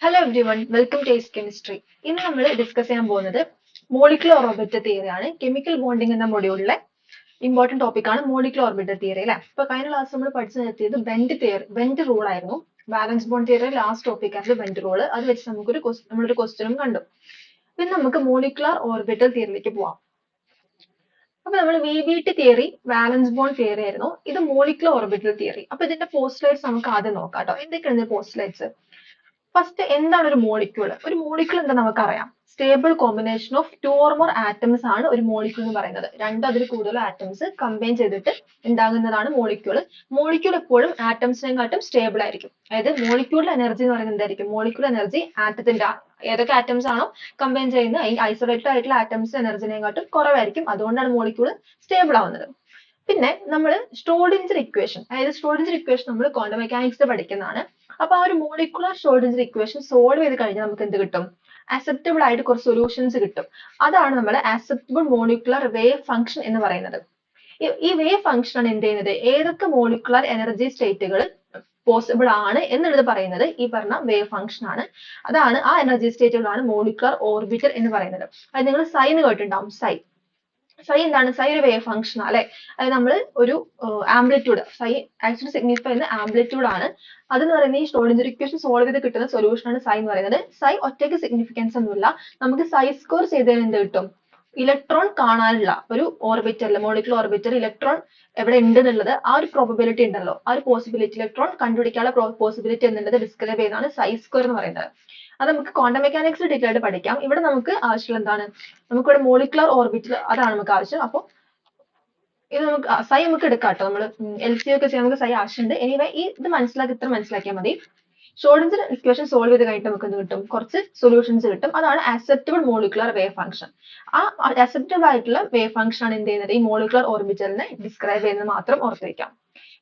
Hello everyone, welcome to Ace Chemistry. ഇന്ന് നമ്മൾ discuss ചെയ്യാൻ പോകുന്നത് മോളിക്കുലർ ഓർബിറ്റൽ തിയറി ആണ്. കെമിക്കൽ ബോണ്ടിങ് എന്ന മൊഡ്യൂളിലെ ഇമ്പോർട്ടന്റ് ടോപ്പിക് ആണ് മോളിക്കുലർ ഓർബിറ്റൽ തിയറി അല്ലേ. ഇപ്പൊ കഴിഞ്ഞ ക്ലാസ് നമ്മൾ പഠിച്ചു നിർത്തിയത് ബെൻഡ് റൂൾ ആയിരുന്നു. Balance bond theory last topic ആയിരുന്നു ബെൻഡ് റൂൾ. അത് വെച്ച് നമ്മളൊരു ക്വസ്റ്റ്യനും കണ്ടു. പിന്നെ നമുക്ക് മോളിക്കുലർ ഓർബിറ്റൽ തിയറിയിലേക്ക് പോവാം. അപ്പൊ നമ്മൾ VBT തിയറി വാലൻസ് ബോണ്ട് തിയറി ആയിരുന്നു. ഇത് മോളിക്കുലർ ഓർബിറ്റൽ തിയറി. അപ്പൊ ഇതിന്റെ പോസ്റ്റ്ലേറ്റ്സ് നമുക്ക് ആദ്യം നോക്കാം കേട്ടോ. എന്തൊക്കെയാണ് പോസ്റ്റ്ലേറ്റ്സ്? ഫസ്റ്റ് എന്താണ് ഒരു മോളിക്യൂൾ? ഒരു മോളിക്യൂൾ എന്താ നമുക്കറിയാം. Stable combination of two or more atoms ആണ് ഒരു മോളിക്യൂൾ എന്ന് പറയുന്നത്. രണ്ട് അതിൽ കൂടുതൽ ആറ്റംസ് കമ്പൈൻ ചെയ്തിട്ട് ഉണ്ടാകുന്നതാണ് മോളിക്യൂൾ. മോളിക്യൂൾ എപ്പോഴും ആറ്റംസിനെക്കാട്ടും സ്റ്റേബിൾ ആയിരിക്കും. അതായത് മോളിക്യൂളിൽ എനർജി എന്ന് പറയുന്നത് എന്തായിരിക്കും? മോളിക്യൂൾ എനർജി ആറ്റത്തിന്റെ ഏതൊക്കെ ആറ്റംസ് ആണോ കമ്പൈൻ ചെയ്യുന്നത് ഈ ഐസൊലേറ്റഡ് ആയിട്ടുള്ള ആറ്റംസ് എനർജിനെക്കാട്ടും കുറവായിരിക്കും. അതുകൊണ്ടാണ് മോളിക്യൂൾ സ്റ്റേബിൾ ആവുന്നത്. പിന്നെ നമ്മൾ ഷ്രോഡിഞ്ചർ ഇക്വേഷൻ, അതായത് ഷ്രോഡിഞ്ചർ ഇക്വേഷൻ നമ്മൾ ക്വാണ്ടം മെക്കാനിക്സ് പഠിക്കുന്നതാണ്. അപ്പൊ ആ ഒരു മോളിക്കുലർ ഷ്രോഡിഞ്ചർ ഇക്വേഷൻ സോൾവ് ചെയ്ത് കഴിഞ്ഞാൽ നമുക്ക് എന്ത് കിട്ടും? അക്സെപ്റ്റബിൾ ആയിട്ട് കുറച്ച് സൊല്യൂഷൻസ് കിട്ടും. അതാണ് നമ്മൾ അക്സെപ്റ്റബിൾ മോളിക്കുലർ വേവ് ഫംഗ്ഷൻ എന്ന് പറയുന്നത്. ഈ വേവ് ഫംഗ്ഷൻ ആണ് എന്ത് ചെയ്യുന്നത്? ഏതൊക്കെ മോളിക്കുലർ എനർജി സ്റ്റേറ്റുകൾ പോസിബിൾ ആണ് എന്നുള്ളത് പറയുന്നത് ഈ പറഞ്ഞ വേവ് ഫംഗ്ഷൻ ആണ്. അതാണ് ആ എനർജി സ്റ്റേറ്റുകളാണ് മോളിക്കുലർ ഓർബിറ്റൽ എന്ന് പറയുന്നത്. അത് നിങ്ങൾ സൈ എന്ന് കേട്ടിട്ടുണ്ടാവും. സൈ എന്താണ്? സൈ ഒരു വേവ് ഫംഗ്ഷൻ അല്ലെ. അതായത് നമ്മൾ ഒരു ആംപ്ലിറ്റ്യൂഡ്, സൈ ആക്ച്വലി സിഗ്നിഫൈ ചെയ്യുന്ന ആംപ്ലിറ്റ്യൂഡ് ആണ്. അതെന്ന് പറയുന്നത് ഈ ഷ്രോഡിഞ്ചർ ഇക്വേഷൻ സോൾവ് ചെയ്ത് കിട്ടുന്ന സൊല്യൂഷൻ ആണ് സൈ എന്ന് പറയുന്നത്. സൈ ഒറ്റയ്ക്ക് സിഗ്നിഫിക്കൻസ് ഒന്നുമില്ല. നമുക്ക് സൈ സ്ക്വയർ ചെയ്തതിന് എന്ത് കിട്ടും? ഇലക്ട്രോൺ കാണാനുള്ള ഒരു ഓർബിറ്ററിൽ, മോളിക്കുലർ ഓർബിറ്റർ ഇലക്ട്രോൺ എവിടെ ഉണ്ട് എന്നുള്ളത് ആ ഒരു പ്രോബബിലിറ്റി ഉണ്ടല്ലോ, ആ ഒരു പോസിബിലിറ്റി, ഇലക്ട്രോൺ കണ്ടുപിടിക്കാനുള്ള പോസിബിലിറ്റി എന്നുള്ളത് ഡിസ്ക്രൈബ് ചെയ്യുന്നതാണ് സൈ സ്ക്വയർ എന്ന് പറയുന്നത്. അത് നമുക്ക് ക്വാണ്ടം മെക്കാനിക്സ് ഡീറ്റെയിൽ ആയിട്ട് പഠിക്കാം. ഇവിടെ നമുക്ക് ആവശ്യമുള്ള എന്താണ്? നമുക്കിവിടെ മോളിക്കുലർ ഓർബിറ്റൽ അതാണ് നമുക്ക് ആവശ്യം. അപ്പോൾ ഇത് നമുക്ക് സൈ നമുക്ക് എടുക്കാം കേട്ടോ. നമ്മൾ LCO ഒക്കെ ചെയ്യാൻ നമുക്ക് സൈ ആവശ്യമുണ്ട്. എനിവേ ഇത് മനസ്സിലാക്കിയാൽ മതി. ഷ്രോഡിഞ്ചർ ഇക്വേഷൻ സോൾവ് ചെയ്ത് കഴിഞ്ഞിട്ട് നമുക്ക് എന്ത് കിട്ടും? കുറച്ച് സൊല്യൂഷൻസ് കിട്ടും. അതാണ് അക്സെപ്റ്റബിൾ മോളിക്കുലർ വേവ് ഫംഗ്ഷൻ. ആ അക്സെപ്റ്റബിൾ ആയിട്ടുള്ള വേവ് ഫംഗ്ഷൻ ആണ് എന്ത് ചെയ്യുന്നത്? ഈ മോളിക്കുലർ ഓർബിറ്റലിനെ ഡിസ്ക്രൈബ് ചെയ്യുന്നത് മാത്രം ഓർത്ത് വയ്ക്കാം.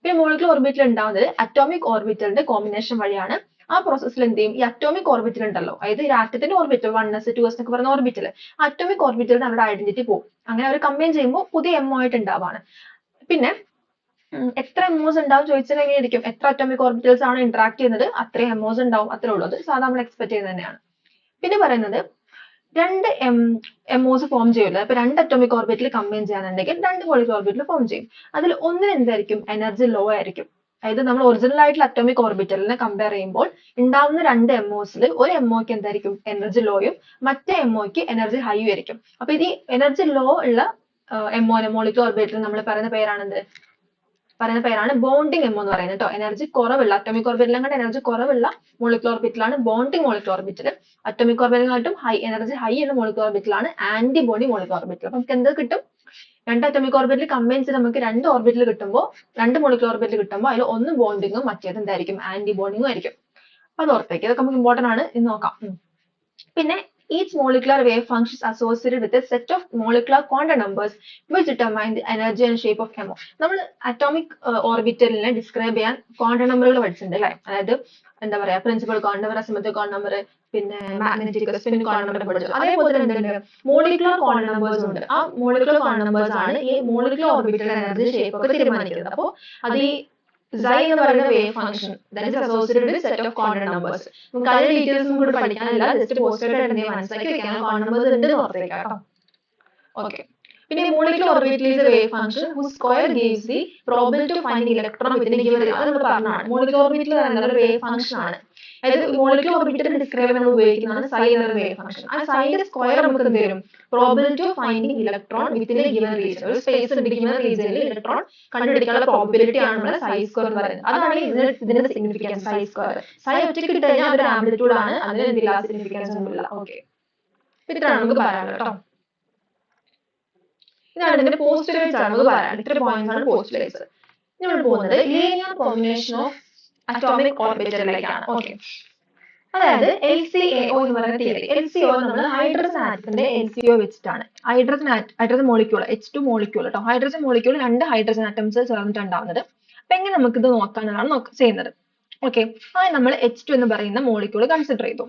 പിന്നെ മോളിക്കുലർ ഓർബിറ്റൽ ഉണ്ടാവുന്നത് അറ്റോമിക് ഓർബിറ്റലിന്റെ കോമ്പിനേഷൻ വഴിയാണ്. ആ പ്രോസസ്സിൽ എന്ത് ചെയ്യും? ഈ അറ്റോമിക് ഓർബിറ്റൽ ഉണ്ടല്ലോ, അതായത് ഈ ആറ്റത്തിന്റെ ഓർബിറ്റൽ 1s 2s എന്നൊക്കെ പറയുന്ന ഓർബിറ്റൽ, അറ്റോമിക് ഓർബിറ്റലിന് അവരുടെ ഐഡന്റിറ്റി പോകും. അങ്ങനെ അവർ കമ്പൈൻ ചെയ്യുമ്പോൾ പുതിയ എംഒ ആയിട്ട് ഉണ്ടാവാണ്. പിന്നെ എത്ര എംഒസ് ഉണ്ടാവും ചോദിച്ചാൽ എങ്ങനെയായിരിക്കും? എത്ര അറ്റോമിക് ഓർബിറ്റൽസ് ആണ് ഇന്ററാക്ട് ചെയ്യുന്നത് അത്രയും എംഒസ് ഉണ്ടാവും. അത്രേ ഉള്ളൂ. അത് സാധാരണ നമ്മൾ എക്സ്പെക്ട് ചെയ്യുന്നത് തന്നെയാണ്. പിന്നെ പറയുന്നത് രണ്ട് എംഒസ് ഫോം ചെയ്യില്ല. ഇപ്പൊ രണ്ട് അറ്റോമിക് ഓർബിറ്റൽ കമ്പൈൻ ചെയ്യാനുണ്ടെങ്കിൽ രണ്ട് മോളിക്കുലർ ഓർബിറ്റൽ ഫോം ചെയ്യും. അതിൽ ഒന്നിന് എന്തായിരിക്കും? എനർജി ലോ ആയിരിക്കും. അതായത് നമ്മൾ ഒറിജിനൽ ആയിട്ടുള്ള അറ്റോമിക് ഓർബിറ്റലിനെ കമ്പയർ ചെയ്യുമ്പോൾ ഉണ്ടാവുന്ന രണ്ട് എംഒസിൽ ഒരു എംഒക്ക് എന്തായിരിക്കും? എനർജി ലോയും മറ്റേ എംഒക്ക് എനർജി ഹൈയും ആയിരിക്കും. അപ്പൊ ഇത് എനർജി ലോ ഉള്ള എംഒനെ മോളിക്കുലർ ഓർബിറ്റൽ നമ്മൾ പറയുന്ന പേരാണ് ബോണ്ടിങ് എംഒ എന്ന് പറയുന്നത് കേട്ടോ. എനർജി കുറവുള്ള അറ്റോമിക് ഓർബിറ്റലിനെ കണ്ട് എനർജി കുറവുള്ള മോളിക്കുലർ ഓർബിറ്റലാണ് ബോണ്ടിങ് മോളിക്കുലർ ഓർബിറ്റൽ. അറ്റോമിക് ഓർബിറ്റലിനെക്കാട്ടും എനർജി ഹൈ ഉള്ള മോളിക്കുലർ ഓർബിറ്റലാണ് ആന്റിബോഡി മോളിക്കുലർ ഓർബിറ്റൽ. അപ്പൊ നമുക്ക് എന്ത് കിട്ടും? രണ്ട് അറ്റോമിക് ഓർബിറ്റൽ കമ്പൈൻ ചെയ്ത് നമുക്ക് രണ്ട് മോളിക്കുലർ ഓർബിറ്റൽ കിട്ടുമ്പോൾ അതിൽ ഒന്ന് ബോണ്ടിങ്ങും മറ്റേത് എന്തായിരിക്കും? ആന്റിബോണ്ടിങ്ങും ആയിരിക്കും. അത് ഓർത്തേക്ക്. ഇതൊക്കെ നമുക്ക് ഇമ്പോർട്ടന്റ് ആണ്. ഇന്ന് നോക്കാം. പിന്നെ each molecular wave function is associated with a set of molecular quantum numbers which determine the energy and shape of MO. നമ്മൾ അറ്റോമിക് ഓർബിറ്റലിനെ ഡിസ്ക്രൈബ് ചെയ്യാൻ ക്വാണ്ടം നമ്പറുകൾ പഠിച്ചിട്ടുണ്ട് അല്ലേ? അതായത് എന്താ പറയാ, principal quantum number, asymmetric quantum number, പിന്നെ മാഗ്നറ്റിക് സ്പിൻ ക്വാണ്ടം നമ്പർ പഠിച്ചു. അതേപോലെ തന്നെ എന്തുണ്ട്? മോളിക്കുലർ ക്വാണ്ടം നമ്പേഴ്സ് ഉണ്ട്. ആ മോളിക്കുലർ ക്വാണ്ടം നമ്പേഴ്സ് ആണ് ഈ മോളിക്കുലർ ഓർബിറ്റൽ എനർജി ഷേപ്പ് ഒക്കെ തീരുമാനിക്കുന്നത്. അപ്പോൾ അത് ഈ Xi എന്ന് പറയുന്ന wave function that is associated with set of quantum numbers. നമുക്ക് അതിന്റെ ഡീറ്റെയിൽസ് കൂടി പഠിക്കാനില്ല. ജസ്റ്റ് പോസ്റ്റഡ് ആയിട്ട് മനസ്സിലാക്കി വെക്കാൻ ക്വാണ്ടം നമ്പേഴ്സ് ഉണ്ട് എന്ന് ഓർത്തേക്കാം കേട്ടോ. ഓക്കെ. പിന്നെ molecular orbital is a wave function whose square gives the probability of finding electron within a given region. അത് നമ്മൾ പറഞ്ഞതാണ്. മോളിക്കുലർ ഓർബിറ്റൽ എന്നൊരു വേവ് ഫംഗ്ഷൻ ആണ്. അതായത് മോളിക്കുലർ ഓർബിറ്റൽ ഡിസ്ക്രൈബ് ചെയ്യാൻ ഉപയോഗിക്കുന്നതാണ് സൈ എന്ന വേവ് ഫംഗ്ഷൻ. ആ സൈന്റെ സ്ക്വയർ നമുക്ക് എന്ത് തരും? Probability of finding electron within A given region. ഒരു സ്പേസ് ഉണ്ട്, ഗിവൻ റീജിയനിൽ ഇലക്ട്രോൺ കണ്ടുപിടിക്കാനുള്ള പ്രോബിലിറ്റി ആണ് നമ്മുടെ സൈ സ്ക്വയർ എന്ന് പറയുന്നത്. അതാണ് ഇതിന്റെ സിഗ്നിഫിക്കൻസ്, സൈ സ്ക്വയർ. സൈ ഒറ്റയ്ക്ക് ഇട്ട് കഴിഞ്ഞാൽ അതൊരു ആംപ്ലിറ്റ്യൂഡ് ആണ്, അതിന് എന്തില്ല, സിഗ്നിഫിക്കൻസ് ഒന്നുമില്ല. ഓക്കെ, ഇതാണ് നമുക്ക് പറയാനുള്ളത് കേട്ടോ. ഇതാണ് ഇതിന്റെ പോസ്റ്റുലേറ്റ്സ് ആണ് നമുക്ക് പറയാൻ. ഇത്ര പോയിന്റ്സ് ആണ് പോസ്റ്റുലേറ്റ്സ്. നമ്മൾ പോകുന്നത് ലീനിയർ കോമ്പിനേഷൻ ഓഫ് അറ്റോമിക് ഓർബിറ്റലിലേക്കാണ്. ഓക്കെ, അതായത് LCAO എന്ന് പറയുന്ന തിയറി. LCO നമ്മൾ ഹൈഡ്രജൻ ആറ്റത്തിന്റെ LCO വെച്ചിട്ടാണ്. ഹൈഡ്രജൻ മോളിക്യൂൾ H2 മോളിക്യൂൾ കേട്ടോ. ഹൈഡ്രജൻ മോളിക്യൂൾ രണ്ട് ഹൈഡ്രജൻ ആറ്റംസ് ചേർന്നിട്ടുണ്ടാവുന്നത്. അപ്പൊ എങ്ങനെ നമുക്കിത് നോക്കാനാണ് ചെയ്യുന്നത്. ഓക്കെ, ആദ്യം നമ്മൾ H2 എന്ന് പറയുന്ന മോളിക്യൂൾ കൺസിഡർ ചെയ്തു.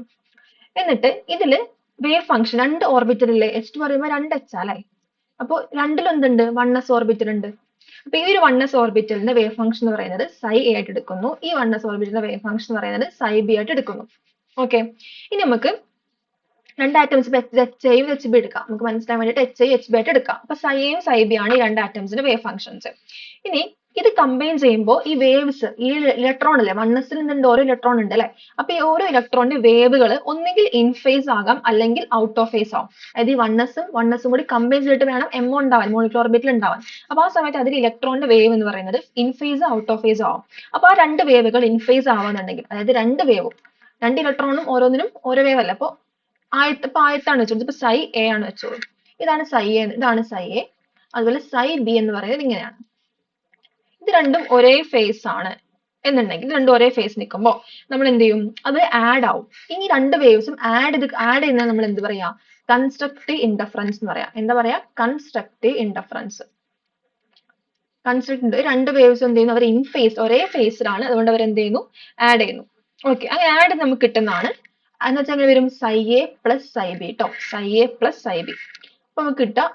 എന്നിട്ട് ഇതില് വേവ് ഫംഗ്ഷൻ രണ്ട് ഓർബിറ്റലിലെ H2 പറയുമ്പോൾ രണ്ട് H അല്ലേ. അപ്പോൾ രണ്ടിലും എന്തുണ്ട്? 1s ഓർബിറ്റൽ ഉണ്ട്. അപ്പൊ ഈ ഒരു 1s ഓർബിറ്റലിന്റെ വേവ് ഫംഗ്ഷൻ എന്ന് പറയുന്നത് psi A ആയിട്ട് എടുക്കുന്നു. ഈ 1s ഓർബിറ്റലിന്റെ വേവ് ഫംഗ്ഷൻ എന്ന് പറയുന്നത് psi B ആയിട്ട് എടുക്കുന്നു. ഓക്കെ, ഇനി നമുക്ക് രണ്ട് ആറ്റംസ് എച്ച് ഐയും എച്ച് ബി എടുക്കാം. നമുക്ക് മനസ്സിലാൻ വേണ്ടിയിട്ട് എച്ച് ഐ എച്ച് ബി ആയിട്ട് എടുക്കാം. അപ്പൊ psi എയും psi ബി ആണ് ഈ രണ്ട് ആറ്റംസിന്റെ വേവ് ഫംഗ്ഷൻസ്. ഇനി ഇത് കമ്പൈൻ ചെയ്യുമ്പോൾ ഈ വേവ്സ്, ഈ ഇലക്ട്രോൺ അല്ലേ, 1s ൽ നിന്ന് ഓരോ ഇലക്ട്രോൺ ഉണ്ട് അല്ലെ, അപ്പൊ ഈ ഓരോ ഇലക്ട്രോണിന്റെ വേവുകൾ ഒന്നെങ്കിൽ ഇൻ ഫേസ് ആകാം അല്ലെങ്കിൽ ഔട്ട് ഓഫ് ഫേസ് ആവും. അതായത് ഈ 1s ഉം കൂടി കമ്പൈൻ ചെയ്തിട്ട് വേണം എം ഉണ്ടാവാൻ, മോളിക്കുലർ ഓർബിറ്റിൽ ഉണ്ടാവാൻ. അപ്പൊ ആ സമയത്ത് അതിൽ ഇലക്ട്രോണിന്റെ വേവ് എന്ന് പറയുന്നത് in phase out of phase ആവും. അപ്പൊ ആ രണ്ട് വേവുകൾ ഇൻ ഫേസ് ആവുന്നുണ്ടെങ്കിൽ, അതായത് രണ്ട് വേവും, രണ്ട് ഇലക്ട്രോണും ഓരോന്നിനും ഓരോ വേവ് അല്ല, അപ്പൊ ആയത്താണ് വെച്ചോളൂ. ഇപ്പൊ psi a ആണ് വെച്ചോളൂ. ഇതാണ് psi a, ഇതാണ് psi a. അതുപോലെ psi b എന്ന് പറയുന്നത് ഇങ്ങനെയാണ്. ഇത് രണ്ടും ഒരേ ഫേസ് ആണ് എന്നുണ്ടെങ്കിൽ, ഇത് രണ്ടും ഒരേ ഫേസ് നിൽക്കുമ്പോൾ നമ്മൾ എന്ത് ചെയ്യും, അത് ആഡ് ആവും. ഈ രണ്ട് വേവ്സും ആഡ് ചെയ്യുന്ന നമ്മൾ എന്ത് പറയാ, കൺസ്ട്രക്റ്റീവ് ഇന്റർഫറൻസ് എന്ന് പറയാം. എന്താ പറയാ, കൺസ്ട്രക്റ്റീവ് ഇന്റർഫറൻസ്. കൺസ്ട്രക്റ്റ് രണ്ട് വേവ്സ് എന്ത് ചെയ്യുന്നു, അവർ ഇൻ ഫേസ്, ഒരേ ഫേസിലാണ്, അതുകൊണ്ട് അവർ എന്ത് ചെയ്യുന്നു, ആഡ് ചെയ്യുന്നു. ഓക്കെ, അങ്ങനെ ആഡ് നമുക്ക് കിട്ടുന്നതാണ്. എന്ന് വെച്ചാൽ അങ്ങനെ വരും psi a plus psi b ട്ടോ, psi a plus psi b. അപ്പൊ നമുക്ക് കിട്ടാം,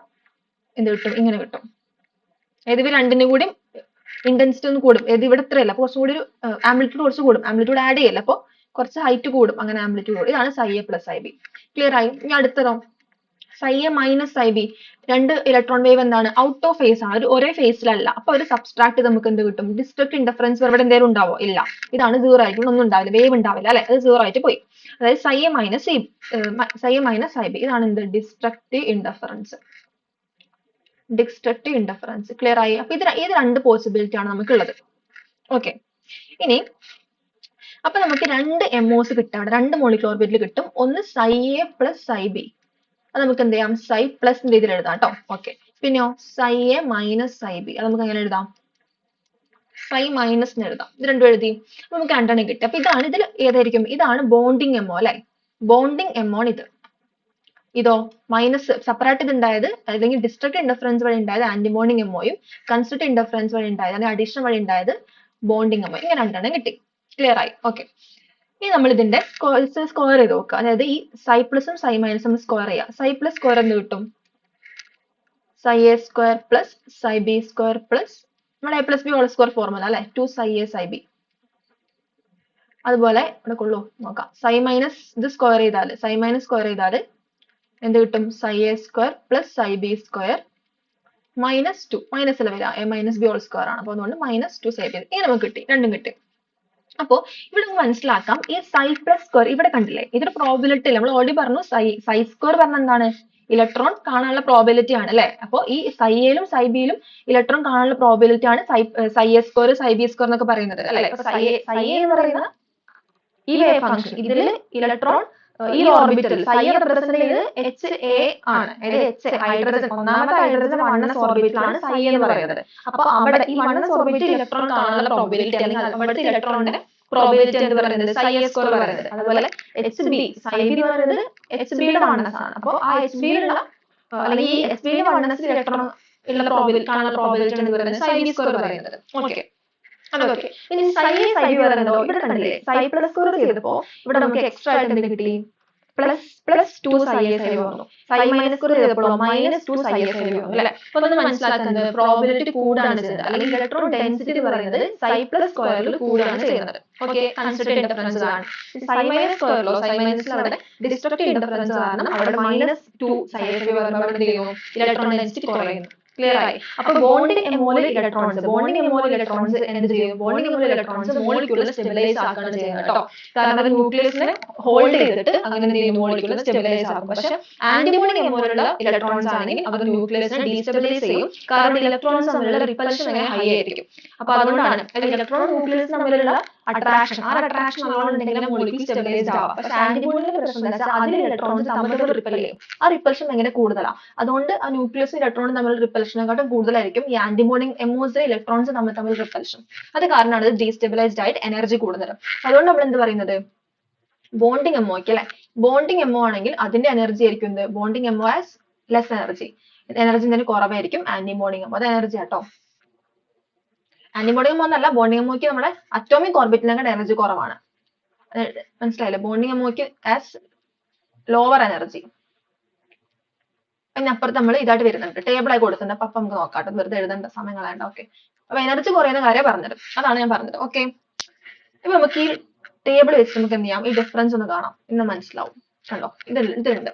എന്ത് കിട്ടും, ഇങ്ങനെ കിട്ടും. അതായത് ഇവർ രണ്ടിനും കൂടി ഇന്റൻസിറ്റി ഒന്ന് കൂടും. ഇത് ഇവിടെ ഇത്രയല്ല, അപ്പൊ കുറച്ചും കൂടി ഒരു ആംപ്ലിറ്റ്യൂഡ് കുറച്ച് കൂടും. ആംപ്ലിറ്റ്യൂഡ് ആഡ് ചെയ്യല്ല, അപ്പൊ കുറച്ച് ഹൈറ്റ് കൂടും, അങ്ങനെ ആംപ്ലിറ്റ്യൂഡ് കൂടും. ഇതാണ് psi a plus psi b. Clear ആയി? ഇനി അടുത്തതോ, psi a minus psi b. രണ്ട് ഇലക്ട്രോൺ വേവ് എന്താണ്, ഔട്ട് ഓഫ് ഫേസ് ആണ്, ഒരേ ഫേസിലല്ല. അപ്പൊ ഒരു സബ്സ്ട്രാക്ട് നമുക്ക് എന്ത് കിട്ടും, ഡിസ്ട്രക്ട് ഇന്റർഫറൻസ് ഇവിടെ എന്തെങ്കിലും ഉണ്ടാവോ, ഇല്ല. ഇതാണ് സീറോ ആയിരിക്കും, ഒന്നും ഉണ്ടാവില്ല, വേവ് ഉണ്ടാവില്ല അല്ലെ, അത് സീറോ ആയിട്ട് പോയി. അതായത് psi a minus psi b, ഇതാണ് എന്ത്, destructive interference. Destructive interference. Clear ആയി? അപ്പൊ ഇത് രണ്ട് പോസിബിലിറ്റി ആണ് നമുക്കുള്ളത്. ഓക്കെ, ഇനി അപ്പൊ നമുക്ക് രണ്ട് എംഒസ് കിട്ടാണ്, രണ്ട് മോളിക്കുലർ ഓർബിറ്റിൽ കിട്ടും. ഒന്ന് psi a plus psi b. അത് നമുക്ക് എന്ത് ചെയ്യാം, psi പ്ലസ് രീതിയിൽ എഴുതാം കേട്ടോ. ഓക്കെ, പിന്നെയോ psi a minus psi b, അത് നമുക്ക് എങ്ങനെ എഴുതാം, psi മൈനസ് എന്ന് എഴുതാം. ഇത് രണ്ടും എഴുതി, നമുക്ക് രണ്ടെണ്ണം കിട്ടി. അപ്പൊ ഇതാണ്, ഇതിൽ ഏതായിരിക്കും, ഇതാണ് ബോണ്ടിങ് എംഒ അല്ലെ, ബോണ്ടിങ് എംഒ ആണ് ഇത്. ഇതോ മൈനസ് സെപ്പറേറ്റ് ഉണ്ടായത്, അല്ലെങ്കിൽ ഡിസ്ട്രക്റ്റ് ഇന്റർഫറൻസ് വഴി ഉണ്ടായത് ആന്റിബോണ്ടിങ് എംഒയും, കൺസ്ട്രക്റ്റ് ഇന്റർഫറൻസ് വഴി ഉണ്ടായത്, അല്ലെങ്കിൽ അഡീഷൻ വഴി ഉണ്ടായത് ബോണ്ടിങ് എംഒ. ഇങ്ങനെ രണ്ടെണ്ണം കിട്ടി. ക്ലിയർ ആയി? ഓക്കെ, ഇനി നമ്മൾ ഇതിന്റെ സ്ക്വയർ ചെയ്ത് നോക്കുക. അതായത് ഈ psi പ്ലസും psi മൈനസും നമ്മൾ സ്ക്വയർ ചെയ്യാം. psi പ്ലസ് സ്ക്വയർ എന്ത് കിട്ടും, psi a square plus psi b square plus നമ്മൾ a plus B whole square formula അല്ലെ, 2 psi a psi b. അതുപോലെ ഇവിടെ കൊള്ളു നോക്കാം, psi മൈനസ് ഇത് സ്ക്വയർ ചെയ്താൽ, psi മൈനസ് സ്ക്വയർ ചെയ്താൽ എന്ത് കിട്ടും, psi a square plus psi b square minus 2, minus അല്ല വരിക, a minus B whole square ആണ്, അപ്പൊ അതുകൊണ്ട് മൈനസ് 2 psi b. ഇങ്ങനെ നമുക്ക് കിട്ടി, രണ്ടും കിട്ടി. അപ്പോ ഇവിടെ നമുക്ക് മനസ്സിലാക്കാം, ഈ psi പ്ലസ് സ്ക്വയർ ഇവിടെ കണ്ടില്ലേ, ഇതൊരു പ്രോബിലിറ്റി അല്ല, നമ്മൾ ഓൾറെഡി പറഞ്ഞു psi സ്ക്വയർ പറഞ്ഞ എന്താണ്, ഇലക്ട്രോൺ കാണാനുള്ള പ്രോബിലിറ്റി ആണ് അല്ലെ. അപ്പൊ ഈ psi a ലും psi b ലും ഇലക്ട്രോൺ കാണാനുള്ള പ്രോബിലിറ്റി ആണ് psi a square psi b square എന്നൊക്കെ പറയുന്നത് അല്ലെ. psi a എന്ന് പറയുന്ന ഈ വേവ് ഫംഗ്ഷൻ, ഇതിൽ ഇലക്ട്രോൺ ഈ ഓർബിറ്റൽ psi റെപ്രസെന്റ് ചെയ്തത് H a ആണ്. അതായത് H ഹൈഡ്രജൻ, ഒന്നാമത്തെ ഹൈഡ്രജൻ 1s ഓർബിറ്റലാണ് psi എന്ന് പറയുന്നത്. അപ്പൊ അവിടെ ഈ 1s ഓർബിറ്റിൽ ഇലക്ട്രോൺ കാണാനുള്ള പ്രോബിലിറ്റി, അല്ലെങ്കിൽ അവിടുത്തെ ഇലക്ട്രോണിന്റെ പ്രോബിലിറ്റി എന്ന് പറയുന്നത് psi a സ്ക്വയർ പറയുന്നത്. അതുപോലെ HB psi b എന്ന് പറയുന്നത് HB യുടെ 1s ആണ്. അപ്പോൾ ആ HB യിലുള്ള അല്ലെങ്കിൽ ഈ HB യുടെ 1s ഇലക്ട്രോൺ ഉള്ള പ്രോബിലിറ്റി കാണാനുള്ള പ്രോബിലിറ്റി എന്ന് പറയുന്നത് psi b സ്ക്വയർ പറയുന്നത്. ഓക്കെ, അതൊക്കെ. ഇനി psi a psi b പറയുന്നത് ഇവിടെ കണ്ടില്ലേ, psi പ്ലസ് സ്ക്വയർ ചെയ്തപ്പോ ഇവിടെ നമുക്ക് എക്സ്ട്രാ ആയിട്ട് എന്ത് കിട്ടി, plus 2 psi a psi b വന്നു. psi മൈനസ് സ്ക്വയർ ചെയ്തപ്പോൾ minus 2 psi a psi b വന്നു അല്ലെ. അപ്പൊ നമ്മൾ മനസ്സിലാക്കുന്നത് പ്രോബിലിറ്റി കൂടാണ് ചെയ്യുന്നത്, അല്ലെങ്കിൽ ഇലക്ട്രോൺ ഡെൻസിറ്റി പറയുന്നത് psi പ്ലസ് സ്ക്വയറിൽ കൂടാണ് ചെയ്യുന്നത്. ഓക്കെ, കൺസ്ട്രക്റ്റീവ് ഇന്റർഫറൻസ് ആണ്. psi മൈനസ് സ്ക്വയറിലോ psi മൈനസിൽ അവിടെ ഡിസ്ട്രക്റ്റീവ് ഇന്റർഫറൻസ് കാരണം അവിടെ minus 2 psi a psi b വരുമ്പോൾ അവിടെ എന്ത് ചെയ്യുന്നു, ഇലക്ട്രോൺ ഡെൻസിറ്റി കുറയുന്നു. ക്ലിയർ ആയി? അപ്പൊ ബോണ്ടിങ് എംഒയിൽ ഇലക്ട്രോൺസ് എന്ത് ചെയ്യും, ബോണ്ടിങ് എംഒയിൽ ഇലക്ട്രോൺസ് മോളിക്യൂളിനെ സ്റ്റെബിലൈസ് ആക്കുകയാണ് ചെയ്യുന്നത് കേട്ടോ. കാരണം അത് ന്യൂക്ലിയസിനെ ഹോൾഡ് ചെയ്തിട്ട് അങ്ങനെ എന്ത് ചെയ്യും, മോളിക്യൂളിനെ സ്റ്റെബിലൈസ് ആക്കും. പക്ഷെ ആന്റിബോണ്ടിങ് എംഒയിലുള്ള ഇലക്ട്രോൺസ് ആണെങ്കിൽ അവർ ന്യൂക്ലിയസിനെ ഡീസ്റ്റെബിലൈസ് ചെയ്യും. കാരണം ഇലക്ട്രോൺസ് തമ്മിലുള്ള റിപ്പൽഷൻ അങ്ങനെ ഹൈ ആയിരിക്കും. അപ്പൊ അതുകൊണ്ടാണ് ഇലക്ട്രോൺ ന്യൂക്ലിയസ് തമ്മിലുള്ള അട്രാക്ഷൻ, ആ അട്രാക്ഷൻ നല്ലോണം മോളിക്യൂൾ സ്റ്റെബിലൈസ് ആവാം. പക്ഷെ ആന്റിബോണ്ടിന്റെ പ്രശ്നം എന്താ വെച്ചാൽ അതിൽ ഇലക്ട്രോൺസ് തമ്മിൽ റിപ്പൽ ചെയ്യും. ആ റിപ്പൽഷൻ ഭയങ്കര കൂടുതലാണ്. അതുകൊണ്ട് ആ ന്യൂക്ലിയസും ഇലക്ട്രോണും തമ്മിൽ റിപ്പൽഷനെക്കാട്ടും കൂടുതലായിരിക്കും ഈ ആന്റിബോണ്ടിങ് എംഒസിലെ ഇലക്ട്രോൺസ് തമ്മിൽ റിപ്പൽഷൻ. അത് കാരണമാണ് ഇത് ഡീസ്റ്റെബിലൈസ്ഡ് ആയിട്ട് എനർജി കൂടുതൽ. അതുകൊണ്ട് നമ്മൾ എന്ത് പറയുന്നത്, ബോണ്ടിങ് എംഒയ്ക്ക് അല്ലെ, ബോണ്ടിങ് എംഒ ആണെങ്കിൽ അതിന്റെ എനർജി ആയിരിക്കും എന്ത്, bonding MO as less energy തന്നെ കുറവായിരിക്കും ആന്റിബോണ്ടിങ് എംഒ. അത് എനർജി ആട്ടോ. ആന്റിബോണ്ടിങ് എംഒ എന്നല്ല, ബോണ്ടിങ് എംഒയ്ക്ക് നമ്മുടെ അറ്റോമിക് ഓർബിറ്റിനേക്കാൾ എനർജി കുറവാണ്. മനസ്സിലായില്ലേ? ബോണ്ടിങ് എംഒയ്ക്ക് ആസ് ലോവർ എനർജി. അതിനപ്പുറത്ത് നമ്മൾ ഇതായിട്ട് വരുന്നുണ്ട്, ടേബിൾ ആയി കൊടുത്തിട്ടുണ്ട്. അപ്പൊ നമുക്ക് നോക്കാം, വെറുതെ എഴുതേണ്ട സമയം കളയണ്ട. ഓക്കെ, അപ്പൊ എനർജി കുറയുന്ന കാര്യം പറഞ്ഞത്, അതാണ് ഞാൻ പറഞ്ഞത്. ഓക്കെ, ഇപ്പൊ നമുക്ക് ഈ ടേബിൾ വെച്ച് നമുക്ക് എന്ത് ചെയ്യാം, ഈ ഡിഫറൻസ് ഒന്ന് കാണാം, ഇന്ന് മനസ്സിലാവും. കണ്ടോ, ഇതുണ്ട്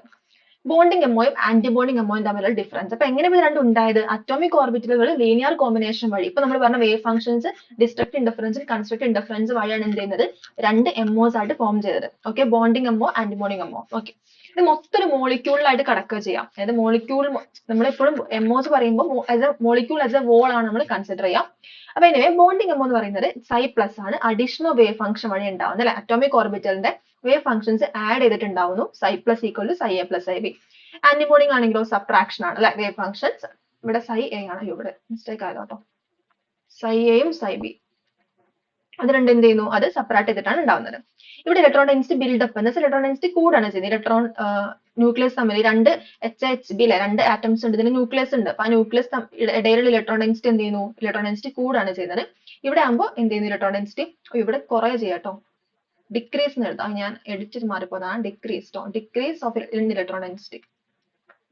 ബോണ്ടിങ് എമ്മോയും ആന്റി ബോണ്ടിങ് എമ്മോയും തമ്മിലുള്ള ഡിഫറൻസ്. അപ്പൊ എങ്ങനെ ഇത് രണ്ടും ഉണ്ടായത്? അറ്റോമിക് ഓർബിറ്റലുകൾ ലീനിയർ കോമ്പിനേഷൻ വഴി, ഇപ്പൊ നമ്മൾ പറഞ്ഞ വേവ് ഫംഗ്ഷൻസ് ഡിസ്ട്രക്ട് ഇൻഡഫറൻസും കൺസ്ട്രക്ട് ഇൻഡഫറൻസ് വഴിയാണ് എന്ത് ചെയ്യുന്നത്, രണ്ട് എമ്മോസ് ആയിട്ട് ഫോം ചെയ്തത്. Okay, bonding MO antibonding MO. Okay, ഇത് മൊത്തം ഒരു മോളിക്യൂളിലായിട്ട് കടക്കുക ചെയ്യാം. അതായത് മോളിക്യൂൾ, നമ്മളെപ്പോഴും എമ്മോസ് പറയുമ്പോൾ മോളിക്യൂൾ ആസ് എ വോൾ ആണ് നമ്മൾ കൺസിഡർ ചെയ്യാം. അപ്പൊ എനിവേ ബോണ്ടിങ് എമ്മോ എന്ന് പറയുന്നത് സൈ പ്ലസ് ആണ്, അഡീഷണൽ വേവ് ഫംഗ്ഷൻ വഴി ഉണ്ടാവുന്നത് അല്ലെ. അറ്റോമിക് ഓർബിറ്റലിന്റെ വേവ് ഫംഗ്ഷൻസ് ആഡ് ചെയ്തിട്ടുണ്ടാവുന്നു. Psi plus equal to psi A plus I B. Antibonding ആണെങ്കിലോ സബ്ട്രാക്ഷൻ ആണ് അല്ലെ, വേവ് ഫംഗ്ഷൻസ്. ഇവിടെ സൈ എ ആണ്, ഇവിടെ മിസ്റ്റേക്ക് ആയതോ കേട്ടോ. സൈ എയും സൈ ബി അത് രണ്ടും എന്ത് ചെയ്യുന്നു, അത് സെപ്പറേറ്റ് ചെയ്തിട്ടാണ് ഉണ്ടാവുന്നത്. ഇവിടെ ഇലക്ട്രോൺ ഡെൻസിറ്റി ബിൽഡപ്പ് എന്ന് വെച്ചാൽ ഇലക്ട്രോൺ ഡെൻസിറ്റി കൂടാണ് ചെയ്യുന്നത്. ഇലക്ട്രോൺ ന്യൂക്ലിയസ് തമ്മിൽ രണ്ട് HHB അല്ലെ, രണ്ട് ആറ്റംസ് ഉണ്ട്, ഇതിന് ന്യൂക്ലിയസ് ഉണ്ട്. അപ്പൊ ആ ന്യൂക്ലിയസ് ഇടയിലുള്ള ഇലക്ട്രോൺ ഡെൻസിറ്റി എന്ത് ചെയ്യുന്നു, ഇലക്ട്രോൺ ഡെൻസിറ്റി കൂടാണ് ചെയ്യുന്നത്. ഇവിടെ ആകുമ്പോൾ എന്ത് ചെയ്യുന്നു, ഇലക്ട്രോൺ ഡെൻസിറ്റി ഇവിടെ കുറേ ചെയ്യാട്ടോ, ഡിക്രീസ് എന്ന് എഴുതാം. ഞാൻ എഡിറ്റ് മാറിപ്പോയതാണ്, decrease of electron density,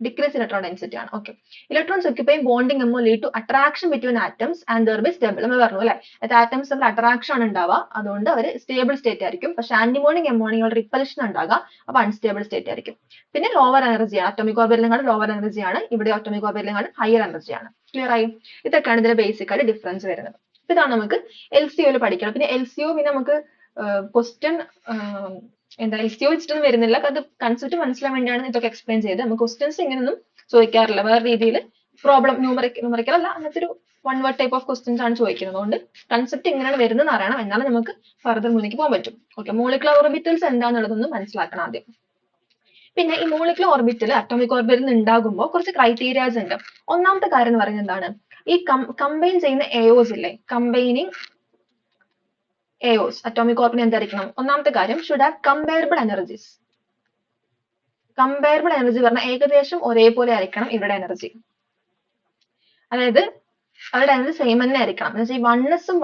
decrease electron density ആണ്. Okay, electrons occupying bonding MO lead to attraction between atoms and thereby stable. നമ്മൾ പറഞ്ഞു അല്ലെ, ആറ്റംസ് തമ്മിൽ അട്രാക്ഷൻ ആണ് ഉണ്ടാവുക, അതുകൊണ്ട് അവർ സ്റ്റേബിൾ സ്റ്റേറ്റ് ആയിരിക്കും. പക്ഷെ ആന്റിബോണ്ടിങ് എമോണികൾ റിപ്പൽഷൻ ഉണ്ടാകുക, അപ്പൊ അൺസ്റ്റേബിൾ സ്റ്റേറ്റ് ആയിരിക്കും. പിന്നെ ലോവർ എനർജിയാണ്, അറ്റോമിക് ഓർബിറ്റലിനെക്കാളും ലോവർ എനർജിയാണ്, ഇവിടെ അറ്റോമിക് ഓർബിറ്റലിനെക്കാളും ഹയർ എനർജിയാണ്. ക്ലിയർ ആയി? ഇതൊക്കെയാണ് ഇതിന്റെ ബേസിക് ആയിട്ട് ഡിഫറൻസ് വരുന്നത്. ഇതാണ് നമുക്ക് LCO പഠിക്കണം. പിന്നെ LCO പിന്നെ നമുക്ക് ക്വസ്റ്റ്യൻ എന്താ LCO വെച്ചിട്ടൊന്നും വരുന്നില്ല, അത് കൺസെപ്റ്റ് മനസ്സിലാൻ വേണ്ടിയാണ് ഇതൊക്കെ എക്സ്പ്ലെയിൻ ചെയ്തത്. നമുക്ക് ക്വസ്റ്റ്യൻസ് ഇങ്ങനെയൊന്നും ചോദിക്കാറില്ല, വേറെ രീതിയിൽ പ്രോബ്ലം ന്യൂമറിക്കൽ അല്ല, അങ്ങനത്തെ ഒരു one word type of questions ആണ് ചോദിക്കുന്നത്. അതുകൊണ്ട് കൺസെപ്റ്റ് എങ്ങനെയാണ് വരുന്നത് അറിയണം, എന്നാലും നമുക്ക് ഫർദർ മുന്നിലേക്ക് പോകാൻ പറ്റും. ഓക്കെ, മോളിക്കുലർ ഓർബിറ്റൽസ് എന്താണെന്നുള്ളതൊന്നും മനസ്സിലാക്കണം ആദ്യം. പിന്നെ ഈ മോളിക്കുലർ ഓർബിറ്റൽ അറ്റോമിക് ഓർബിറ്റൽ ഉണ്ടാകുമ്പോൾ കുറച്ച് ക്രൈറ്റീരിയാസ് ഉണ്ട്. ഒന്നാമത്തെ കാര്യം എന്ന് പറയുന്നത് എന്താണ്, ഈ കമ്പൈൻ ചെയ്യുന്ന എയോസ് ഇല്ലേ, കമ്പൈനിങ് എയോസ് അറ്റോമിക് ഓർബിറ്റൽ എന്തായിരിക്കണം, ഒന്നാമത്തെ കാര്യം should have comparable energies. Comparable energy പറഞ്ഞാൽ ഏകദേശം ഒരേപോലെ ആയിരിക്കണം ഇവരുടെ എനർജി. അതായത് അവരുടെ എനർജി സെയിം തന്നെ ആയിരിക്കണം. എന്ന് വെച്ചാൽ ഈ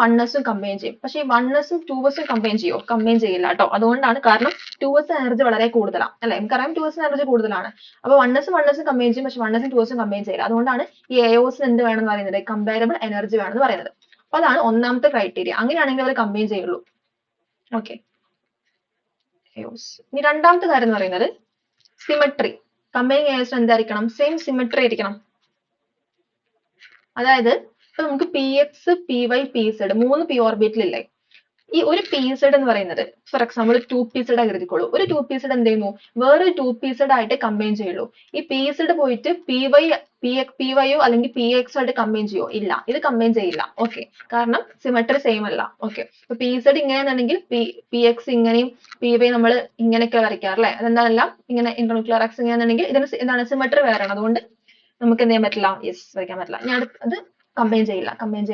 വണ്ണസും കമ്പൈൻ ചെയ്യും. പക്ഷെ ഈ വണ്ണസും ടൂവസും കമ്പൈൻ ചെയ്യോ, കമ്പൈൻ ചെയ്യില്ല കേട്ടോ. അതുകൊണ്ടാണ്, കാരണം ടൂവസ് എനർജി വളരെ കൂടുതലാണ് അല്ലെ, നമുക്കറിയാം ടൂവസ് എനർജി കൂടുതലാണ്. അപ്പൊ വണ്ണസും കമ്പൈൻ ചെയ്യും, പക്ഷെ വണ്ണസും ടൂവസും കമ്പൈൻ ചെയ്യില്ല. അതുകൊണ്ടാണ് ഈ എയോസിന് എന്ത് വേണമെന്ന് പറയുന്നത്, കമ്പയറബിൾ എനർജി വേണമെന്ന് പറയുന്നത്. അപ്പൊ അതാണ് ഒന്നാമത്തെ ക്രൈറ്റീരിയ. അങ്ങനെയാണെങ്കിൽ അവർ കമ്പൈൻ ചെയ്യുള്ളൂ. ഓക്കെ, ഇനി രണ്ടാമത്തെ കാര്യം എന്ന് പറയുന്നത് സിമെട്രി. കമ്പൈനിങ് എയോസിന് എന്തായിരിക്കണം, സെയിം സിമെട്രി ആയിരിക്കണം. അതായത് ഇപ്പൊ നമുക്ക് PX, PY, PZ 3 p orbital ഇല്ലേ, ഈ ഒരു PZ എന്ന് പറയുന്നത് ഫോർ എക്സാമ്പിൾ 2pZ കരുതിക്കോളൂ. ഒരു 2pZ എന്ത് ചെയ്യുന്നു, വേറൊരു 2pZ ആയിട്ട് കമ്പൈൻ ചെയ്യുള്ളൂ. ഈ PZ പോയിട്ട് PYയോ അല്ലെങ്കിൽ PX ആയിട്ട് കമ്പൈൻ ചെയ്യോ, ഇല്ല, ഇത് കമ്പൈൻ ചെയ്യില്ല. ഓക്കെ, കാരണം സിമെട്രി സെയിം അല്ല. ഓക്കെ, ഇപ്പൊ PZ ഇങ്ങനെയാണെന്നുണ്ടെങ്കിൽ PX ഇങ്ങനെയും PY നമ്മൾ ഇങ്ങനെയൊക്കെ വരയ്ക്കാറല്ലേ, അതെന്താണെല്ലാം ഇങ്ങനെ ഇന്റർന്യൂക്ലിയർ ആക്സിസ് ഇങ്ങനെയാണെന്നുണ്ടെങ്കിൽ ഇതിന് എന്താണ് സിമെട്രി വേറെയാണ്. അതുകൊണ്ട് നമുക്ക് എന്ത് ചെയ്യാൻ പറ്റില്ല, വരയ്ക്കാൻ പറ്റില്ല. ഞാൻ അത് കമ്പൈൻ ചെയ്യില്ല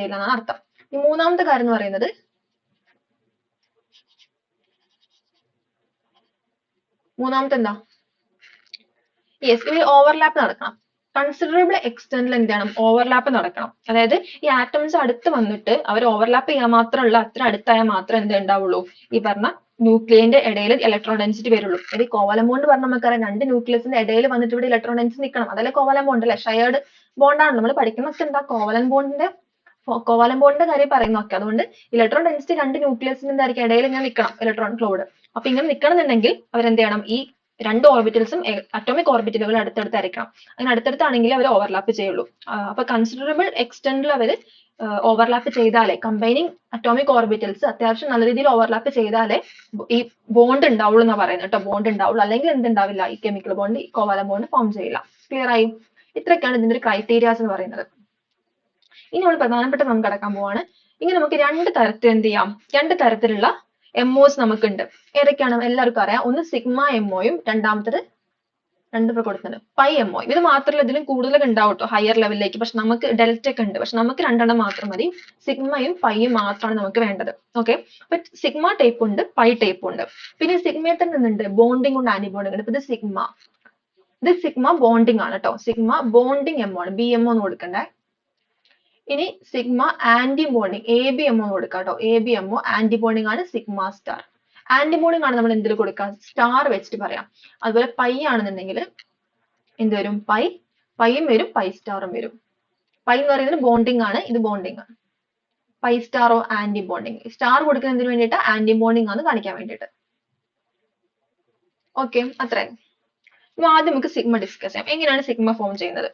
എന്നാണ് അർത്ഥം. ഈ മൂന്നാമത്തെ കാര്യം എന്ന് പറയുന്നത് എന്താ, ഇവർ ഓവർലാപ്പ് നടക്കണം. കൺസിഡറബിൾ എക്സ്റ്റെന്റിൽ എന്ത് ചെയ്യണം, ഓവർലാപ്പ് നടക്കണം. അതായത് ഈ ആറ്റംസ് അടുത്ത് വന്നിട്ട് അവർ ഓവർലാപ്പ് ചെയ്യാൻ മാത്രമല്ല, അത്ര അടുത്തായാൽ മാത്രമേ എന്ത് ഉണ്ടാവുള്ളൂ, ഈ പറഞ്ഞ ന്യൂക്ലിയന്റെ ഇടയിൽ ഇലക്ട്രോൺ ഡെൻസിറ്റി വരുള്ളൂ. ഇത് കോവാലന്റ് ബോണ്ട് പറഞ്ഞാൽ നമുക്കറിയാം, രണ്ട് ന്യൂക്ലിയസിന്റെ ഇടയിൽ വന്നിട്ട് ഇവിടെ ഇലക്ട്രോൺ ഡെൻസിറ്റി നിൽക്കണം. അതല്ലേ കോവാലന്റ് ബോണ്ട് അല്ലെ, ഷെയർഡ് ബോണ്ടാണ്. നമ്മൾ പഠിക്കുന്നതൊക്കെ എന്താ, കോവാലന്റ് ബോണ്ടിന്റെ കാര്യം പറയുന്നതൊക്കെ. അതുകൊണ്ട് ഇലക്ട്രോൺ ഡെൻസിറ്റി രണ്ട് ന്യൂക്ലിയസിന്റെ എന്തായിരിക്കും, ഇടയിൽ ഇങ്ങനെ നിൽക്കണം ഇലക്ട്രോൺ ക്ലൗഡ്. അപ്പൊ ഇങ്ങനെ നിൽക്കണമെന്നുണ്ടെങ്കിൽ അവരെന്ത് ചെയ്യണം, ഈ രണ്ട് ഓർബിറ്റൽസും അറ്റോമിക് ഓർബിറ്റലുകൾ അടുത്തടുത്തായിരിക്കണം. അങ്ങനെ അടുത്തടുത്താണെങ്കിൽ അവർ ഓവർലാപ്പ് ചെയ്യുള്ളൂ. അപ്പൊ കൺസിഡറബിൾ എക്സ്റ്റെന്റിൽ അവർ ഓവർലാപ്പ് ചെയ്താലേ, കമ്പൈനിങ് അറ്റോമിക് ഓർബിറ്റൽസ് അത്യാവശ്യം നല്ല രീതിയിൽ ഓവർലാപ്പ് ചെയ്താലേ ഈ ബോണ്ട് ഉണ്ടാവുള്ളൂ എന്നാ പറയുന്നത് കേട്ടോ. ബോണ്ട് ഉണ്ടാവുള്ളൂ, അല്ലെങ്കിൽ എന്തുണ്ടാവില്ല, ഈ chemical bond, covalent bond form ചെയ്യില്ല. ക്ലിയർ ആയി? ഇത്രയൊക്കെയാണ് ഇതിന്റെ ഒരു ക്രൈറ്റീരിയാസ് എന്ന് പറയുന്നത്. ഇനി നമ്മൾ പ്രധാനപ്പെട്ട നമുക്ക് കടക്കാൻ പോവാണ്. ഇനി നമുക്ക് രണ്ട് തരത്തിൽ എന്ത് ചെയ്യാം, രണ്ട് തരത്തിലുള്ള MOs നമുക്കുണ്ട്. ഏതൊക്കെയാണ് എല്ലാവർക്കും അറിയാം. ഒന്ന് സിഗ്മ MOയും രണ്ടാമത്തത് രണ്ടു കൊടുത്തിട്ടുണ്ട് പൈ MO. ഇത് മാത്രമല്ല, ഇതിലും കൂടുതലൊക്കെ ഉണ്ടാവും കേട്ടോ ഹയർ ലെവലിലേക്ക്. പക്ഷെ നമുക്ക് ഡെൽറ്റ ഒക്കെ ഉണ്ട്, പക്ഷെ നമുക്ക് രണ്ടെണ്ണം മാത്രം മതി. സിഗ്മയും പൈയും മാത്രമാണ് നമുക്ക് വേണ്ടത്. ഓക്കെ, അപ്പൊ സിഗ്മ ടൈപ്പ് ഉണ്ട്, പൈ ടൈപ്പ് ഉണ്ട്. പിന്നെ സിഗ്മയിൽ തന്നെ ഉണ്ട് ബോണ്ടിങ് ഉണ്ട്, ആന്റി ബോണ്ടിങ് ഉണ്ട്. ഇപ്പൊ ഇത് സിഗ്മ ബോണ്ടിങ് ആണ് കേട്ടോ. സിഗ്മ ബോണ്ടിങ് MO ആണ്, BMO എന്ന് കൊടുക്കണ്ടേ. ഇനി സിഗ്മ ആന്റി ബോണ്ടിങ് ABMO എന്ന് കൊടുക്കാം കേട്ടോ. ABMO ആന്റി ബോണ്ടിങ് ആണ് സിഗ്മ സ്റ്റാർ. ആന്റി ബോണ്ടിങ് ആണ് നമ്മൾ എന്തിൽ കൊടുക്കാം, സ്റ്റാർ വെച്ചിട്ട് പറയാം. അതുപോലെ പൈ ആണെന്നുണ്ടെങ്കിൽ എന്ത് വരും, പൈയും വരും, പൈ സ്റ്റാറും വരും. പൈ എന്ന് പറയുന്നത് ബോണ്ടിങ് ആണ്, ഇത് ബോണ്ടിങ് ആണ്. Pi സ്റ്റാറോ anti bonding. സ്റ്റാർ കൊടുക്കുന്നതിന് വേണ്ടിയിട്ട് ആന്റി ബോണ്ടിങ് ആണ് കാണിക്കാൻ വേണ്ടിയിട്ട്. ഓക്കെ, അത്രയും. ഇനി ആദ്യം നമുക്ക് സിഗ്മ ഡിസ്കസ് ചെയ്യാം. എങ്ങനെയാണ് സിഗ്മ ഫോം ചെയ്യുന്നത്?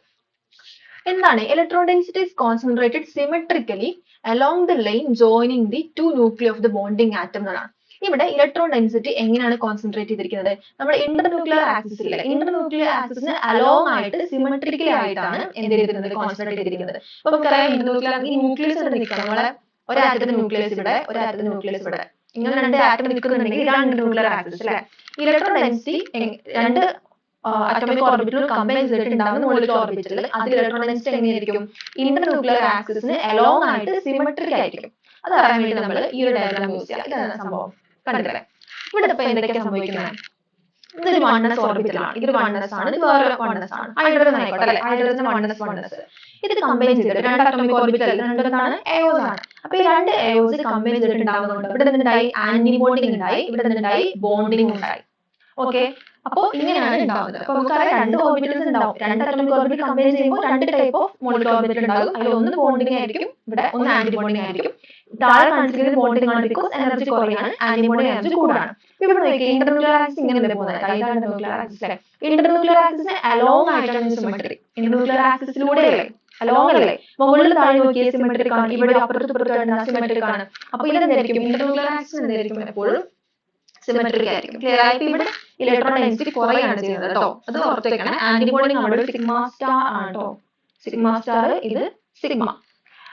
എന്താണ്? Electron density is concentrated symmetrically along the line joining the two nuclei of the bonding atom എന്നാണ്. ഇവിടെ ഇലക്ട്രോൺ ഡെൻസിറ്റി എങ്ങനെയാണ് കോൺസെൻട്രേറ്റ് ചെയ്തിരിക്കുന്നത്? നമ്മുടെ ഇന്റർന്യൂക്ലിയർ ആക്സിസിലെ ഇന്റർന്യൂക്ലിയർ ആക്സിസിന് അലോങ് ആയിട്ട് സിമെട്രിക്കലി ആയിട്ടാണ് എന്ത് ചെയ്തിരിക്കുന്നത്? കോൺസെൻട്രേറ്റ് ചെയ്തിരിക്കുന്നത്. അപ്പൊ നമുക്കറിയാം ഇന്റർന്യൂക്ലിയർ ഈ ന്യൂക്ലിയസ് ഇവിടെ നിൽക്കണം. നമ്മളെ ഒരു ആറ്റത്തിന്റെ ന്യൂക്ലിയസ് ഇവിടെ, ഒരു ആറ്റത്തിന്റെ ന്യൂക്ലിയസ് ഇവിടെ, ഇങ്ങനെ രണ്ട് ആറ്റം നിൽക്കുന്നുണ്ടെങ്കിൽ ഇതാണ് ഇന്റർന്യൂക്ലിയർ ആക്സിസ് അല്ലെ. ഇലക്ട്രോൺ ഡെൻസിറ്റി രണ്ട് അറ്റോമിക് ഓർബിറ്റൽ കമ്പൈൻ ചെയ്തിട്ടുണ്ടാവുന്ന മോളിക്കുലർ ഓർബിറ്റൽ അതിൽ ഇലക്ട്രോൺ ഡെൻസിറ്റി എങ്ങനെയായിരിക്കും? ഇന്റർന്യൂക്ലിയർ ആക്സിസിന് അലോങ് ആയിട്ട് സിമെട്രിക് ആയിരിക്കും. അത് അറിയാൻ വേണ്ടി നമ്മൾ ഈ ഒരു ഡയഗ്രാം യൂസ് ചെയ്യാം. ഇതാണ് സംഭവം, കണ്ടില്ലേ? ഇവിടെ ഇപ്പൊ എന്തൊക്കെയാണ് സംഭവിക്കുന്നത്? ഇതൊരു വണ്ണസ് ഓർബിറ്റലാണ്, ഇതൊരു വണ്ണസ് ആണ്, ഇത് വേറെ വണ്ണസ് ആണ്. ഹൈഡ്രജൻ ആയിക്കോട്ടെ അല്ലെ, ഹൈഡ്രജൻ വണ്ണസ്. ഇത് കമ്പൈൻ ചെയ്തിട്ട് രണ്ട് അറ്റോമിക് ഓർബിറ്റൽ രണ്ടെണ്ണമാണ് എയോസ് ആണ്. അപ്പൊ ഈ രണ്ട് എയോസ് കമ്പൈൻ ചെയ്തിട്ടുണ്ടാവുന്നതുകൊണ്ട് ഇവിടെ നിന്നുണ്ടായി ആന്റി ബോണ്ടിങ് ഉണ്ടായി, ഇവിടെ നിന്നുണ്ടായി ബോണ്ടിങ് ഉണ്ടായി. ഓക്കെ, അപ്പൊ ഇങ്ങനെയാണ് ഉണ്ടാവുന്നത്. അപ്പൊ നമുക്കറിയാം രണ്ട് ഓർബിറ്റൽസ് ഉണ്ടാവും. രണ്ട് അറ്റോമിക് ഓർബിറ്റൽ കമ്പൈൻ ചെയ്യുമ്പോൾ രണ്ട് ടൈപ്പ് ഓഫ് മോളിക്കുലർ ഓർബിറ്റൽ ഉണ്ടാകും. അതിൽ ഒന്ന് ബോണ്ടിങ് ആയിരിക്കും, ഇവിടെ ഒന്ന് ആന്റി ബോണ്ടിങ് ആയിരിക്കും. താഴെ കാണിച്ചിരിക്കുന്നത് ബോണ്ടിങ് ആണ്, ബിക്കോസ് എനർജി കുറയാണ്, ആന്റി ബോണ്ടിങ് എനർജി കൂടുതലാണ്. ഇവിടെ നോക്കിയാൽ ഇന്റർന്യൂക്ലിയർ ആക്സിസ് ഇങ്ങനെയല്ലേ പോകുന്നത്? ഇതാണ് ഇന്റർന്യൂക്ലിയർ ആക്സിസ് അല്ലേ. ഇന്റർന്യൂക്ലിയർ ആക്സിസിന് അലോങ് ആയിട്ടാണ് സിമെട്രി. ഇന്റർന്യൂക്ലിയർ ആക്സിസിലൂടെ അല്ലേ, അലോങ് അല്ലേ. മുകളിൽ താഴെ നോക്കിയ സിമെട്രിക് ആണ്, ഇവിടെ അപ്പുറത്ത് ഇപ്പുറത്തായിട്ട് സിമെട്രിക് ആണ്. അപ്പൊ ഇതെന്തായിരിക്കും? ഇന്റർന്യൂക്ലിയർ ആക്സിസ് എന്തായിരിക്കും? എപ്പോഴും സിമെട്രിക് ആയിരിക്കും. ക്ലിയർ ആയിട്ട് ഇവിടെ ഇലക്ട്രോൺ ഡെൻസിറ്റി കുറയാണ് ചെയ്യുന്നത് കേട്ടോ. അത് ഓർത്ത് വെക്കണം. ആന്റി ബോണ്ടിങ് അവിടെ സിഗ്മ സ്റ്റാർ ആണ് കേട്ടോ. സിഗ്മ സ്റ്റാർ, ഇത് സിഗ്മ.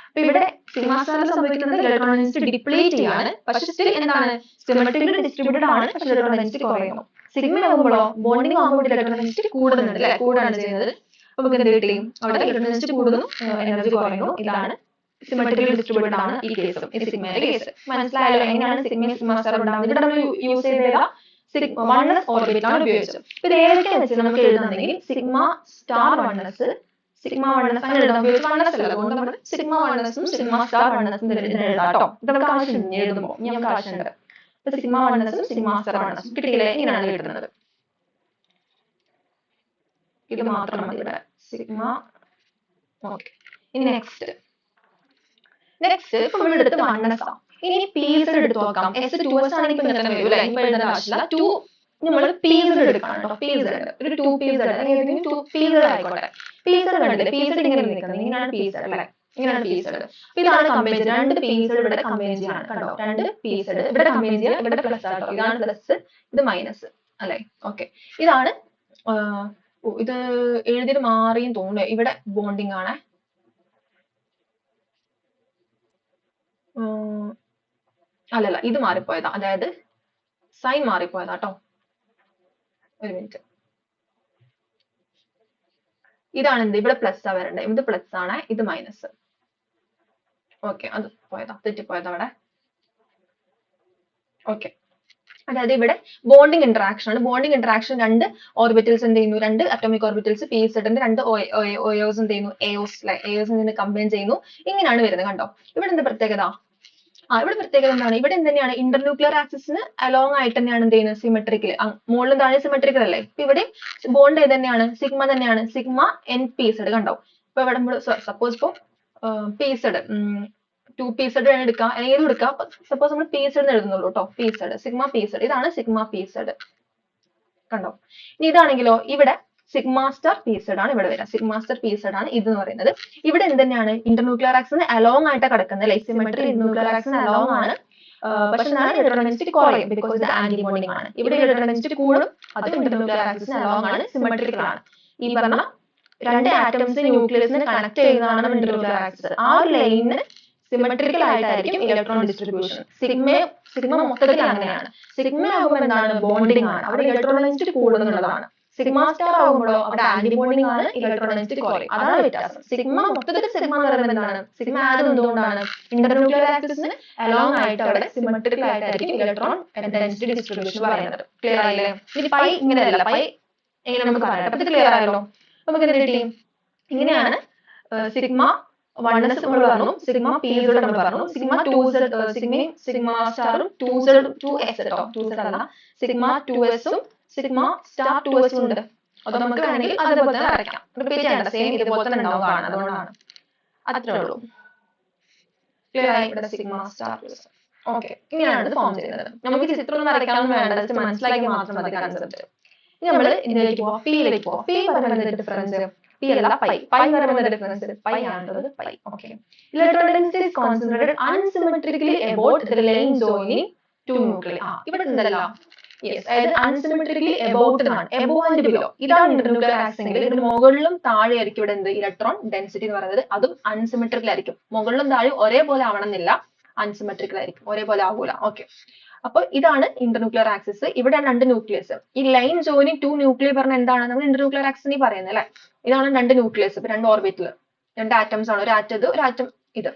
അപ്പൊ ഇവിടെ സിഗ്മ സ്റ്റാറിൽ സംഭവിക്കുന്നത് ഇലക്ട്രോൺ ഡെൻസിറ്റി ഡിപ്ലീറ്റ് ചെയ്യാണ്. പക്ഷെ സ്റ്റിൽ എന്താണ്? സിമെട്രിക്കലി ഡിസ്ട്രിബ്യൂട്ടഡ് ആണ്, പക്ഷെ ഇലക്ട്രോൺ ഡെൻസിറ്റി കുറയുന്നു. സിഗ്മ ആകുമ്പോഴോ ബോണ്ടിങ് ആകുമ്പോൾ ഇലക്ട്രോൺ ഡെൻസിറ്റി കൂടുന്നുണ്ട് അല്ലെ, കൂടാണ് ചെയ്യുന്നത്. അപ്പൊ നമുക്ക് എന്ത് കിട്ടി? അവിടെ ഇലക്ട്രോൺ ഡെൻസിറ്റി കൂടുന്നു, എനർജി കുറയുന്നു. ഇതാണ് സിമെട്രിക്കലി ഡിസ്ട്രിബ്യൂട്ടഡ് ആണ് ഈ കേസും, ഇത് സിഗ്മയുടെ കേസ്. മനസ്സിലായല്ലോ എങ്ങനെയാണ് സിഗ്മ സ്റ്റാർ ഉണ്ടാവുന്നത്? ഇവിടെ നമ്മൾ യൂസ് ചെയ്ത വണ്ണസ് ഓർബിറ്റ് ആണ് ഉപയോഗിച്ചത്. ഇത് ഏതൊക്കെയാണെന്ന് വെച്ചാൽ നമുക്ക് എഴുതാണെങ്കിൽ sigma star one s, sigma one s അങ്ങനെ എഴുതാൻ ഉപയോഗിച്ച് വണ്ണസ് അല്ല, അതുകൊണ്ട് നമ്മൾ സിഗ്മ വണ്ണസും സിഗ്മ സ്റ്റാർ വണ്ണസും എഴുതാട്ടോ. ഇത് നമുക്ക് ആവശ്യമുണ്ട് എഴുതുമ്പോൾ, ഇനി നമുക്ക് ആവശ്യമുണ്ട്. അപ്പൊ സിഗ്മ വണ്ണസും സിഗ്മ സ്റ്റാർ വണ്ണസും കിട്ടിയില്ലേ? ഇങ്ങനെയാണ് എഴുതുന്നത്. ഇത് മാത്രം മതി ഇവിടെ സിഗ്മ. ഓക്കെ, ഇനി നെക്സ്റ്റ് ഇപ്പൊ നമ്മൾ എടുത്ത് വണ്ണസ് ആണ്. ഇനി പീസ് എടുത്ത് നോക്കാം. S2S ആണെങ്കിൽ ഇപ്പൊ ഇങ്ങനെ വരും അല്ലെ, ഇപ്പൊ എഴുതേണ്ട ആവശ്യമില്ല. ടു നമ്മൾ പീസ് എടുക്കണം കേട്ടോ. പീസ് ഒരു 2 പീസ് ഏതെങ്കിലും 2 പീസ് ആയിക്കോട്ടെ. പീസ് കണ്ടില്ലേ? പീസ് ഇങ്ങനെ നിൽക്കുന്നത്, ഇങ്ങനെയാണ് പീസ് അല്ലെ, ഇങ്ങനെയാണ് പീസ്. ഇതാണ് കമ്പൈൻ ചെയ്യുക. രണ്ട് പീസ് ഇവിടെ കമ്പൈൻ ചെയ്യാണ് കണ്ടോ. രണ്ട് പീസ് ഇവിടെ കമ്പൈൻ ചെയ്യുക, ഇവിടെ പ്ലസ് ആട്ടോ. ഇതാണ് പ്ലസ്, ഇത് മൈനസ് അല്ലെ. ഓക്കെ, ഇതാണ്. ഇത് എഴുതിയത് മാറിയും തോന്നുന്നു. ഇവിടെ ബോണ്ടിങ് ആണ്. അല്ലല്ല, ഇത് മാറിപ്പോയതാ, അതായത് സൈൻ മാറിപ്പോയതാ കേട്ടോ. ഒരു മിനിറ്റ്. ഇതാണ് എന്ത്? ഇവിടെ പ്ലസ് ആ വരണ്ടേ, ഇത് പ്ലസ് ആണ്, ഇത് മൈനസ്. ഓക്കെ, അത് പോയതാ, തെറ്റിപ്പോയതാ അവിടെ. ഓക്കെ, അതായത് ഇവിടെ ബോണ്ടിങ് ഇന്ററാക്ഷൻ ആണ്. ബോണ്ടിങ് ഇന്ററാക്ഷൻ രണ്ട് ഓർബിറ്റൽസ് എന്ത് ചെയ്യുന്നു? രണ്ട് അറ്റോമിക് ഓർബിറ്റൽസ് പി സെറ്റിന്റെ രണ്ട് ഓയോസ് എന്ത് ചെയ്യുന്നു? എയോസ് അല്ലെ, എയോസ് കമ്പൈൻ ചെയ്യുന്നു. ഇങ്ങനെയാണ് വരുന്നത് കണ്ടോ. ഇവിടെ എന്ത് പ്രത്യേകത? ഇവിടെ പ്രത്യേകത എന്താണ്? ഇവിടെ എന്ത് തന്നെയാണ്? ഇന്റർന്യൂക്ലിയർ ആക്സിസിന് അലോങ് ആയിട്ട് തന്നെയാണ് എന്ത് ചെയ്യുന്നത്? സിമെട്രിക്കൽ. മുകളിലും താഴെ സിമെട്രിക്കൽ അല്ലേ. ഇപ്പൊ ഇവിടെ ബോണ്ട് ഏത് തന്നെയാണ്? സിഗ്മ തന്നെയാണ്. സിഗ്മ എൻ പീസഡ് കണ്ടോ. ഇപ്പൊ ഇവിടെ നമ്മൾ സപ്പോസ് ഇപ്പൊ പീസഡ് 2 പീസഡ് എടുക്കാം, അല്ലെങ്കിൽ ഏതും എടുക്കാം. സപ്പോസ് നമ്മൾ പീസഡ് എഴുതുന്നുള്ളൂ കേട്ടോ. പീസഡ്, സിഗ്മ പീസഡ്, ഇതാണ് സിഗ്മ പീസഡ് കണ്ടോ. ഇനി ഇതാണെങ്കിലോ, ഇവിടെ സിഗ്മ സ്റ്റാർ പീസഡ് ആണ് ഇവിടെ വരിക. സിഗ്മ സ്റ്റാർ പീസഡ് ആണ് ഇത് എന്ന് പറയുന്നത്. ഇവിടെ എന്ത് തന്നെയാണ്? ഇന്റർന്യൂക്ലിയർ ആക്സിന് അലോങ് ആയിട്ട് കിടക്കുന്നത് അല്ലെ. സിമെട്രി ഇന്റർന്യൂക്ലിയർ ആക്സിന് അലോങ് ആണ്. പക്ഷെ എന്താണ്? ഇലക്ട്രോൺ ഡെൻസിറ്റി കുറയും, ബിക്കോസ് ഇത് ആന്റി ബോണ്ടിങ് ആണ്. ഇവിടെ ഇലക്ട്രോൺ ഡെൻസിറ്റി കൂടും, അത് ഇന്റർന്യൂക്ലിയർ ആക്സിന് അലോങ് ആണ്, സിമെട്രിക്കൽ ആണ്. ഈ പറഞ്ഞ രണ്ട് ആറ്റംസ് ന്യൂക്ലിയസിനെ കണക്ട് ചെയ്യുന്നതാണ് ഇന്റർന്യൂക്ലിയർ ആക്സിസ്. ആ ലൈനിന് സിമെട്രിക്കൽ ആയിട്ടായിരിക്കും ഇലക്ട്രോൺ ഡിസ്ട്രിബ്യൂഷൻ. സിഗ്മ മൊത്തത്തിൽ അങ്ങനെയാണ്. സിഗ്മ ആകുമ്പോൾ എന്താണ്? ബോണ്ടിങ് ആണ്, അവിടെ ഇലക്ട്രോൺ ഡെൻസിറ്റി കൂടുന്നുള്ളതാണ്. സിഗ്മ സ്റ്റാർ ആകുമ്പോഴോ അവിടെ ആന്റി ബോണ്ടിങ് ആണ്, ഇലക്ട്രോൺ ഡെൻസിറ്റി കുറയും. അതാണ് വ്യത്യാസം. സിഗ്മ മൊത്തത്തിൽ സിഗ്മ എന്ന് പറയുന്നത് എന്താണ്? സിഗ്മ ആയത് എന്തുകൊണ്ടാണ്? ഇന്റർന്യൂക്ലിയർ ആക്സിസിന് അലോങ് ആയിട്ട് അവിടെ സിമെട്രിക്കൽ ആയിട്ടായിരിക്കും ഇലക്ട്രോൺ ഡെൻസിറ്റി ഡിസ്ട്രിബ്യൂഷൻ പറയുന്നത്. ക്ലിയർ ആയില്ലേ? ഇനി പൈ ഇങ്ങനെയല്ല, പൈ എങ്ങനെ നമുക്ക് പറയാം. അപ്പൊ ഇത് ക്ലിയർ ആയല്ലോ. നമുക്ക് എന്ത് കിട്ടി? ഇങ്ങനെയാണ് സിഗ്മ വണ്ണസ് നമ്മൾ പറഞ്ഞു, സിഗ്മ പീസഡ് നമ്മൾ പറഞ്ഞു, സിഗ്മ 2Z സിഗ്മയും സിഗ്മ സ്റ്റാറും 2S കേട്ടോ, 2Z അല്ല, സിഗ്മ 2Sഉം സിഗ്മ സ്റ്റാർ 2S ഉണ്ട്. അത് നമുക്ക് വേണമെങ്കിൽ അതേപോലെ തന്നെ വരയ്ക്കാം. റിപ്പീറ്റ് ചെയ്യേണ്ട, സെയിം ഇതുപോലെ തന്നെ ഉണ്ടാവും കാണാൻ, അതുകൊണ്ടാണ്. അത്രേ ഉള്ളൂ. ക്ലിയർ ആയി? ഇവിടെ സിഗ്മ സ്റ്റാർ പ്ലസ്. ഓക്കെ, ഇങ്ങനെയാണ് ഇത് ഫോം ചെയ്യുന്നത്. നമുക്ക് ചിത്രം ഒന്നും വരയ്ക്കാനൊന്നും വേണ്ട, ജസ്റ്റ് മനസ്സിലാക്കി മാത്രം മതി കൺസെപ്റ്റ്. ഇനി നമ്മൾ ഇതിലേക്ക് പോവാം, പിയിലേക്ക് പോവാം. പി പറയുന്നത് ഡിഫറൻസ്, പി അല്ല പൈ. പൈ എന്ന് പറയുന്നത് ഡിഫറൻസ്, പൈ ആണുള്ളത് pi. Okay, electron density is concentrated unsymmetrically about the line joining two nuclear. ഇവിടെ എന്തല്ല, യെസ്, അതായത് അൺസിമെട്രിക്കലി അബൌട്ട് എന്നാണ്, എബോ ആൻഡ് ബിലോ. ഇതാണ് ഇന്റർന്യൂക്ലിയർ ആക്സിൽ ഇതിന് മുകളിലും താഴെ ആയിരിക്കും ഇവിടെ എന്ത് ഇലക്ട്രോൺ ഡെൻസിറ്റി എന്ന് പറയുന്നത്. അതും അൺസിമെട്രിക്കൽ ആയിരിക്കും, മുകളിലും താഴെ ഒരേപോലെ ആവണമെന്നില്ല, അൺസിമെട്രിക്കൽ ആയിരിക്കും, ഒരേപോലെ ആകൂല. ഓക്കെ, അപ്പൊ ഇതാണ് ഇന്റർന്യൂക്ലിയർ ആക്സിസ്. ഇവിടെ രണ്ട് ന്യൂക്ലിയസ്, ഈ ലൈൻ ജോയിനിങ് ടു ന്യൂക്ലിയർ പറഞ്ഞ എന്താണ് നമ്മൾ ഇന്റർന്യൂക്ലിയർ ആക്സിസ് പറയുന്നത് അല്ലെ. ഇതാണ് രണ്ട് ന്യൂക്ലിയസ്, ഇപ്പൊ രണ്ട് ഓർബിറ്റിൽ രണ്ട് ആറ്റംസ് ആണ്, ഒരു ആറ്റം ഇത്, ഒരു ആറ്റം ഇത്.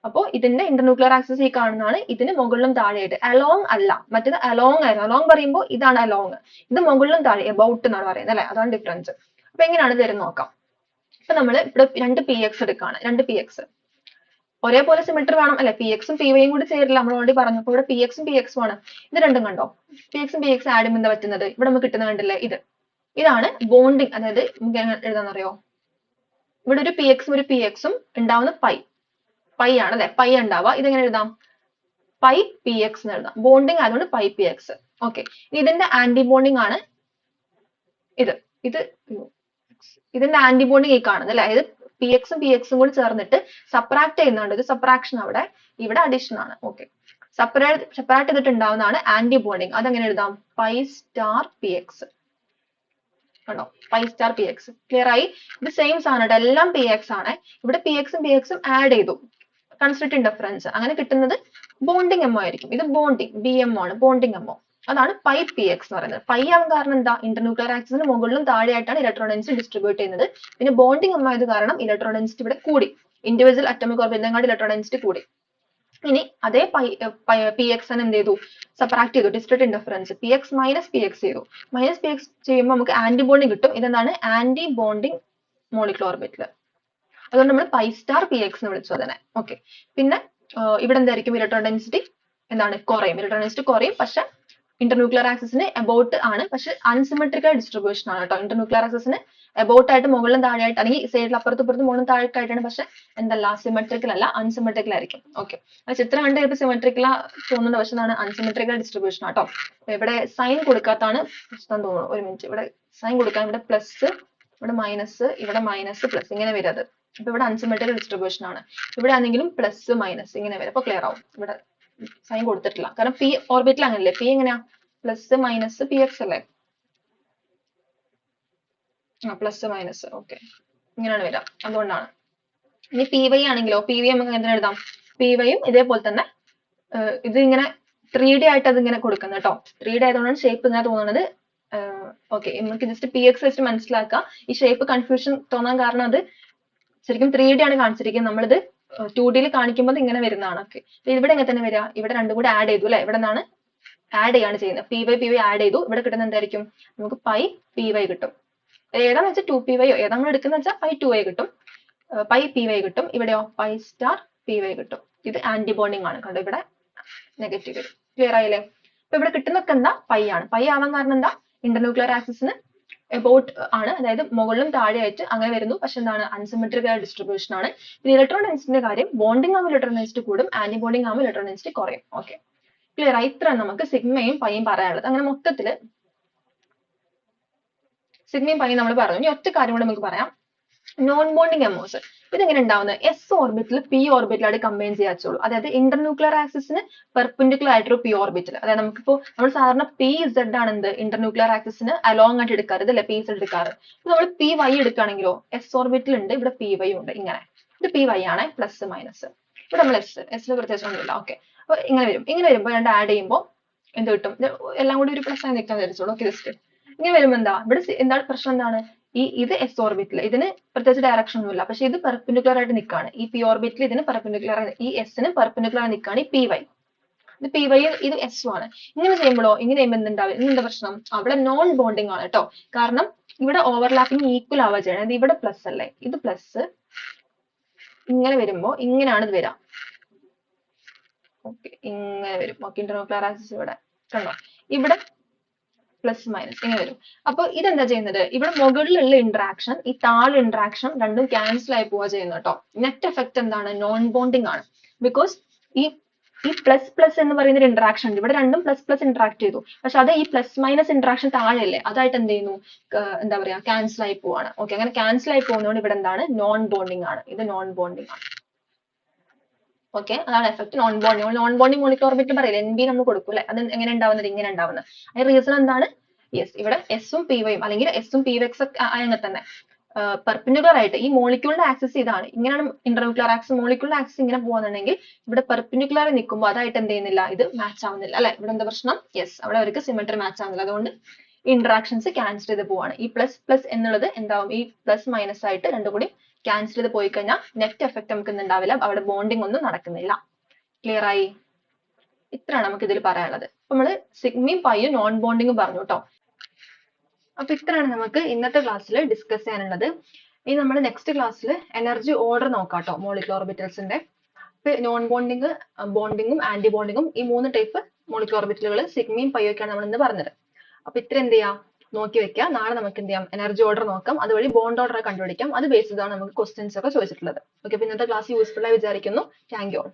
അപ്പോൾ ഇതിന്റെ ഇന്റർന്യൂക്ലിയർ ആക്സിസ് ഈ കാണുന്നതാണ്. ഇതിന് മുകളിലും താഴെയായിട്ട്, അലോങ് അല്ല, മറ്റേത് അലോങ് ആയിരുന്നു. അലോങ് പറയുമ്പോൾ ഇതാണ് അലോങ്, ഇത് മുകളിലും താഴെ എബൌട്ട് എന്നാണ് പറയുന്നത് അല്ലെ, അതാണ് ഡിഫറൻസ്. അപ്പൊ എങ്ങനെയാണ് തരുന്ന നോക്കാം. ഇപ്പൊ നമ്മൾ ഇവിടെ രണ്ട് പി എക്സ് എടുക്കാണ്, രണ്ട് പി എക്സ് ഒരേപോലെ സിമെട്രി വേണം അല്ലെ, പി എക്സും പി വൈയും കൂടി ചേരില്ല, നമ്മൾ ഓൾറെഡി പറഞ്ഞു. അപ്പൊ ഇവിടെ പി എക്സും പി എക്സും ആണ്. ഇത് രണ്ടും കണ്ടോ, പി എക്സും പി എക്സ് ആഡ് ചെയ്യുമ്പോൾ എന്താ പറ്റുന്നത്, ഇവിടെ നമുക്ക് കിട്ടുന്ന കണ്ടില്ലേ, ഇതാണ് ബോണ്ടിങ്. അതായത് നമുക്ക് എങ്ങനെ എഴുതാന്നറിയോ, ഇവിടെ ഒരു പി എക്സും ഒരു പി എക്സും ഉണ്ടാവുന്ന പൈ ആണ് അല്ലെ, പൈ ഉണ്ടാവുക. ഇതെങ്ങനെ എഴുതാം, പൈ പി എക്സ് എന്ന് എഴുതാം, ബോണ്ടിങ് ആയതുകൊണ്ട് പൈ പി എക്സ്. ഓക്കെ, ഇതിന്റെ ആന്റി ബോണ്ടിങ് ആണ് ഇതിന്റെ ആന്റി ബോണ്ടിങ് ഈ കാണുന്നത് അല്ലെ, അതായത് പി എക്സും പി എക്സും കൂടി ചേർന്നിട്ട് സബ്ട്രാക്ട് ചെയ്യുന്നുണ്ട്. ഇത് സബ്ട്രാക്ഷൻ അവിടെ, ഇവിടെ അഡീഷൻ ആണ്. ഓക്കെ, സെപ്പറേറ്റ് ചെയ്തിട്ട് ഉണ്ടാവുന്നതാണ് ആന്റി ബോണ്ടിങ്. അതെങ്ങനെ എഴുതാം, പൈ സ്റ്റാർ പി എക്സ്. ആണോ, pi star P X. Clear ആയി? ഇത് സെയിം സാധനം, എല്ലാം പി എക്സ് ആണ്. ഇവിടെ പി എക്സും ആഡ് ചെയ്തു, കൺസിഡർ ഇൻഡിഫറൻസ്, അങ്ങനെ കിട്ടുന്നത് ബോണ്ടിങ് എമ്മോ ആയിരിക്കും. ഇത് ബോണ്ടിങ് ബി എം ആണ്, ബോണ്ടിങ് എമ്മോ. അതാണ് പൈ പി എക്സ് എന്ന് പറയുന്നത്. പൈ ആവാൻ കാരണം എന്താ, ഇന്റർന്യൂക്ലിയർ ആക്സിസിന് മുകളിലും താഴെയായിട്ടാണ് ഇലക്ട്രോൺ ഡെൻസിറ്റി ഡിസ്ട്രിബ്യൂട്ട് ചെയ്യുന്നത്. പിന്നെ ബോണ്ടിങ് എമ്മോ ആയത് കാരണം ഇലക്ട്രോൺ ഡെൻസിറ്റി ഇവിടെ കൂടി, ഇൻഡിവിജ്വൽ അറ്റോമിക് ഓർബിറ്റിനെക്കാളും ഇലക്ട്രോൺ ഡെൻസിറ്റി കൂടി. ഇനി അതേ പി എക്സ് എന്ത് ചെയ്തു, സബ്ട്രാക്ട് ചെയ്തു, discrete indifference, P X minus P X ചെയ്തു. മൈനസ് പി എക്സ് ചെയ്യുമ്പോൾ നമുക്ക് ആന്റി ബോണ്ടിങ് കിട്ടും. ഇതെന്താണ്, ആന്റി ബോണ്ടിങ് മോളിക്കുലർ ഓർബിറ്റിൽ. അതുകൊണ്ട് നമ്മൾ പൈ സ്റ്റാർ പി എക്സ് എന്ന് വിളിച്ചു അതിനെ. ഓക്കെ, പിന്നെ ഇവിടെ എന്തായിരിക്കും, ഇലക്ട്രോൺ ഡെൻസിറ്റി എന്താണ്, കുറയും. ഇലക്ട്രോൺ ഡെൻസിറ്റി കുറയും, പക്ഷെ ഇന്റർന്യൂക്ലിയർ ആക്സിസിന് എബൌട്ട് ആണ്, പക്ഷെ അൺസിമെട്രിക്കൽ ഡിസ്ട്രിബ്യൂഷൻ ആണ് കേട്ടോ. ഇന്റർന്യൂക്ലിയർ ആക്സിസിന് എബൌട്ട് ആയിട്ട് മുകളിലും താഴെയായിട്ട്, അല്ലെങ്കിൽ സൈഡിൽ അപ്പുറത്തും ഇപ്പുറത്തും മുകളിലും താഴെയായിട്ടാണ്, പക്ഷെ എന്തല്ല, സിമെട്രിക്കൽ അല്ല, അൺസിമെട്രിക്കൽ ആയിരിക്കും. ഓക്കെ, ചിത്രം കണ്ട് ചിലപ്പോൾ സിമെട്രിക്കൽ തോന്നുന്നുണ്ട്, പക്ഷെ അതാണ് അൺസിമെട്രിക്കൽ ഡിസ്ട്രിബ്യൂഷൻ ആട്ടോ. ഇവിടെ സൈൻ കൊടുക്കാത്താണ് പ്രശ്നം തോന്നുന്നു. ഒരു മിനിറ്റ്, ഇവിടെ സൈൻ കൊടുക്കാൻ, ഇവിടെ പ്ലസ്, ഇവിടെ മൈനസ്, ഇവിടെ മൈനസ് പ്ലസ്, ഇങ്ങനെ വരും അത്. അപ്പൊ ഇവിടെ അൺസിമെട്രിക്കൽ ഡിസ്ട്രിബ്യൂഷൻ ആണ്. ഇവിടെ ആണെങ്കിലും പ്ലസ് മൈനസ് ഇങ്ങനെ വരും. അപ്പൊ ക്ലിയർ ആവും. ഇവിടെ സൈൻ കൊടുത്തിട്ടില്ല, കാരണം പി ഓർബിറ്റിൽ അങ്ങനല്ലേ, പി എങ്ങനെയാ, പ്ലസ് മൈനസ് പി എക്സ് അല്ലേ, പ്ലസ് മൈനസ്. ഓക്കെ, ഇങ്ങനെയാണ് വരിക, അതുകൊണ്ടാണ്. ഇനി പി വൈ ആണെങ്കിലോ, പി വൈ നമുക്ക് എന്തിനാ എഴുതാം, പി വൈയും ഇതേപോലെ തന്നെ ഇത് ഇങ്ങനെ 3D ആയിട്ട് അത് ഇങ്ങനെ കൊടുക്കുന്നത് കേട്ടോ. 3D ആയതുകൊണ്ടാണ് ഷേപ്പ് ഇങ്ങനെ തോന്നുന്നത്. ഓക്കെ, നമുക്ക് ജസ്റ്റ് പി എക്സ് വെച്ചിട്ട് മനസ്സിലാക്കാം. ഈ ഷേപ്പ് കൺഫ്യൂഷൻ തോന്നാൻ കാരണം അത് ശരിക്കും 3D ആണ് കാണിച്ചിരിക്കുന്നത്. നമ്മളിത് 2D കാണിക്കുമ്പോൾ ഇങ്ങനെ വരുന്നതാണ്. ഓക്കെ, ഇവിടെ എങ്ങനെ തന്നെ വരിക, ഇവിടെ രണ്ടും കൂടി ആഡ് ചെയ്തു അല്ലെ, ഇവിടെ നിന്നാണ് ആഡ് ചെയ്യാണ് ചെയ്യുന്നത്. പി വൈ ആഡ് ചെയ്തു, ഇവിടെ കിട്ടുന്ന എന്തായിരിക്കും, നമുക്ക് പൈ പി വൈ കിട്ടും. ഏതാന്ന് വെച്ചാൽ 2py ഏതാ നമ്മൾ എടുക്കുന്ന വെച്ചാൽ പൈ 2y കിട്ടും, പൈ പി വൈ കിട്ടും. ഇവിടെയോ പൈ സ്റ്റാർ പി വൈ കിട്ടും. ഇത് ആന്റി ബോണ്ടിങ് ആണ്, കണ്ടോ, ഇവിടെ നെഗറ്റീവ് വരും. ക്ലിയർ ആയില്ലേ? അപ്പൊ ഇവിടെ കിട്ടുന്നൊക്കെ എന്താ, പൈ ആണ്. പൈ ആവാൻ കാരണം എന്താ, ഇന്റർന്യൂക്ലിയർ ആക്സിസിന് എബൌട്ട് ആണ്, അതായത് മുകളിലും താഴെയായിട്ട് അങ്ങനെ വരുന്നു. പക്ഷെ എന്താണ്, അൺസിമെട്രിക്കൽ ഡിസ്ട്രിബ്യൂഷൻ ആണ്. പിന്നെ ഇലക്ട്രോൺ ഡെൻസിറ്റിന്റെ കാര്യം, ബോണ്ടിങ് ആവുമ്പോൾ ഇലക്ട്രോൺ ഡെൻസിറ്റി കൂടും, ആന്റി ബോണ്ടിങ് ആവുമ്പോൾ ഇലക്ട്രോൺ ഡെൻസിറ്റി കുറയും. ഓക്കെ, ക്ലിയർ ആയി? ഇത്ര നമുക്ക് സിഗ്മയും പൈയും പറയാനുള്ളത്. അങ്ങനെ മൊത്തത്തില് സിഗ്മയും പൈയും നമ്മൾ പറഞ്ഞു. ഇനി ഒറ്റ കാര്യം കൂടെ നമുക്ക് പറയാം, നോൺ ബോണ്ടിങ് എമോസ്. ഇതെങ്ങനെ ഉണ്ടാവുന്നത്, എസ് ഓർബിറ്റിൽ പി ഓർബിറ്റിലായിട്ട് കമ്പൈൻ ചെയ്യാച്ചുള്ളൂ. അതായത് ഇന്റർന്യൂക്ലിയർ ആക്സിസിന് പെർപെൻഡിക്കുലർ ആയിട്ടൊരു പി ഓർബിറ്റിൽ. അതായത് നമുക്കിപ്പോ നമ്മൾ സാധാരണ പി ഇസഡ് ആണ് എന്ത് ഇന്റർന്യൂക്ലിയർ ആക്സിസിന് അലോങ് ആയിട്ട് എടുക്കാറ്, ഇതല്ലേ പി ഇസഡ് എടുക്കാറ്. നമ്മൾ പി വൈ എടുക്കുകയാണെങ്കിലോ, എസ് ഓർബിറ്റിൽ ഉണ്ട്, ഇവിടെ പി വൈ ഉണ്ട്. ഇങ്ങനെ ഇത് പി വൈ ആണ്, പ്ലസ് മൈനസ്. ഇവിടെ നമ്മൾ എസിൽ പ്രത്യേകിച്ച് ഒന്നുമില്ല. ഓക്കെ, അപ്പൊ ഇങ്ങനെ വരും. ഇങ്ങനെ വരുമ്പോൾ രണ്ട് ആഡ് ചെയ്യുമ്പോൾ എന്ത് കിട്ടും, എല്ലാം കൂടി ഒരു പ്ലസ് ആയി നിൽക്കാൻ വിചാരിച്ചോളൂ. ഓക്കെ, ജസ്റ്റ് ഇങ്ങനെ വരുമ്പോൾ എന്താ, ഇവിടെ എന്താണ് പ്രശ്നം, എന്താണ്, ഇത് എസ് ഓർബിറ്റിൽ ഇതിന് പ്രത്യേകിച്ച് ഡയറക്ഷൻ ഒന്നുമില്ല, പക്ഷെ ഇത് പെർപെൻഡിക്കുലർ ആയിട്ട് നിൽക്കുകയാണ്. ഈ പി ഓർബിറ്റിൽ ഇതിന് പെർപെൻഡിക്കുലർ, ഈ എസിന് പെർപെൻഡിക്കുലർ ആയി നിൽക്കുകയാണ് ഈ പി വൈ. ഇത് പി വൈ, ഇത് എസ് ആണ്. ഇങ്ങനെ ചെയ്യുമ്പോഴോ, ഇങ്ങനെ ചെയ്യുമ്പോൾ എന്തുണ്ടാവും, ഇന്നെന്താ പ്രശ്നം, അവിടെ നോൺ ബോണ്ടിങ് ആണ് കേട്ടോ. കാരണം ഇവിടെ ഓവർലാപ്പിംഗ് ഈക്വൽ ആവുക ചെയ്യണം. അത് ഇവിടെ പ്ലസ് അല്ലേ, ഇത് പ്ലസ്, ഇങ്ങനെ വരുമ്പോ ഇങ്ങനെയാണ് ഇത് വരാം. ഓക്കെ, ഇങ്ങനെ വരും. ഓക്കെ, ഇന്റർന്യൂക്ലിയർ ആക്സിസ് ഇവിടെ കണ്ടോ, ഇവിടെ പ്ലസ് മൈനസ് ഇങ്ങനെ വരും. അപ്പൊ ഇതെന്താ ചെയ്യുന്നത്, ഇവിടെ മുകളിലുള്ള ഇന്ററാക്ഷൻ ഈ താഴെ ഇന്ററാക്ഷൻ രണ്ടും ക്യാൻസൽ ആയി പോവുക ചെയ്യുന്നു കേട്ടോ. നെറ്റ് എഫക്ട് എന്താണ്, നോൺ ബോണ്ടിങ് ആണ്. ബിക്കോസ് ഈ ഈ പ്ലസ് പ്ലസ് എന്ന് പറയുന്ന ഒരു ഇന്ററാക്ഷൻ ഉണ്ട്. ഇവിടെ രണ്ടും പ്ലസ് പ്ലസ് ഇന്ററാക്ട് ചെയ്തു. പക്ഷെ അത് ഈ പ്ലസ് മൈനസ് ഇന്ററാക്ഷൻ താഴെയല്ലേ, അതായിട്ട് എന്ത് ചെയ്യുന്നു, എന്താ പറയാ, ക്യാൻസൽ ആയി പോവാണ്. ഓക്കെ, അങ്ങനെ ക്യാൻസൽ ആയി പോകുന്നതുകൊണ്ട് ഇവിടെ എന്താണ്, നോൺ ബോണ്ടിങ് ആണ്. ഇത് നോൺ ബോണ്ടിങ് ആണ്. ഓക്കെ, അതാണ് effect non bonding. Non bonding molecular orbital പറയില്ല, NB നമ്മൾ കൊടുക്കും അല്ലെ, അത് എങ്ങനെ ഉണ്ടാവുന്നത്, ഇങ്ങനെ ഉണ്ടാവുന്നത്. അതിന് റീസൺ എന്താണ്, യെസ്, ഇവിടെ എസും പി വൈയും അല്ലെങ്കിൽ എസും പി വെക്സ് അങ്ങനെ തന്നെ പെർപെൻഡിക്കുലർ ആയിട്ട് ഈ മോളിക്യൂളിന്റെ ആക്സിസ് ഇതാണ്, ഇങ്ങനെയാണ് ഇന്റർന്യൂക്ലിയർ ആക്സിസ്, മോളിക്യൂളിന്റെ ആക്സിസ് ഇങ്ങനെ പോകുന്നുണ്ടെങ്കിൽ ഇവിടെ പെർപെൻഡിക്കുലർ നിൽക്കുമ്പോൾ അതായിട്ട് എന്ത് ചെയ്യുന്നില്ല, ഇത് മാച്ച് ആവുന്നില്ല അല്ലെ. ഇവിടെ എന്താ പ്രശ്നം, യെസ്, അവിടെ അവർക്ക് സിമെട്രി മാച്ച് ആവുന്നില്ല. അതുകൊണ്ട് ഇന്ററാക്ഷൻസ് ക്യാൻസൽ ചെയ്ത് പോവാണ്. ഈ പ്ലസ് പ്ലസ് എന്നുള്ളത് എന്താവും, ഈ പ്ലസ് മൈനസ് ആയിട്ട് രണ്ടും കൂടി ക്യാൻസൽ ചെയ്ത് പോയി കഴിഞ്ഞാൽ നെറ്റ് എഫക്ട് നമുക്ക് ഉണ്ടാവില്ല, അവിടെ ബോണ്ടിങ് ഒന്നും നടക്കുന്നില്ല. ക്ലിയർ ആയി? ഇത്രയാണ് നമുക്ക് ഇതിൽ പറയാനുള്ളത്. നമ്മള് സിഗ്മയും പൈയും നോൺ ബോണ്ടിങ്ങും പറഞ്ഞു കേട്ടോ. അപ്പൊ ഇത്രയാണ് നമുക്ക് ഇന്നത്തെ ക്ലാസ്സിൽ ഡിസ്കസ് ചെയ്യാനുള്ളത്. ഇനി നമ്മൾ നെക്സ്റ്റ് ക്ലാസ്സിൽ എനർജി ഓർഡർ നോക്കാം കേട്ടോ, മോളിക്കുലർ ഓർബിറ്റൽസിന്റെ. നോൺ ബോണ്ടിങ്, ബോണ്ടിങ്ങും ആന്റി ബോണ്ടിങ്ങും, ഈ 3 ടൈപ്പ് മോളിക്കുലർ ഓർബിറ്റലുകൾ സിഗ്മയും പൈയും ഒക്കെയാണ് നമ്മൾ ഇന്ന് പറഞ്ഞത്. അപ്പൊ ഇത്ര എന്ത് ചെയ്യാം, നോക്കി വെക്കുക. നാളെ നമുക്ക് എന്ത് ചെയ്യാം, എനർജി ഓർഡർ നോക്കാം, അതുവഴി ബോണ്ട് ഓർഡർ കണ്ടുപിടിക്കാം. അത് ബേസ്ഡ് ആണ് നമുക്ക് ക്വസ്റ്റ്യൻസ് ഒക്കെ ചോദിച്ചിട്ടുള്ളത്. ഓക്കെ, അപ്പൊ ഇന്നത്തെ ക്ലാസ് യൂസ്ഫുൾ ആയി വിചാരിക്കുന്നു. Thank you all.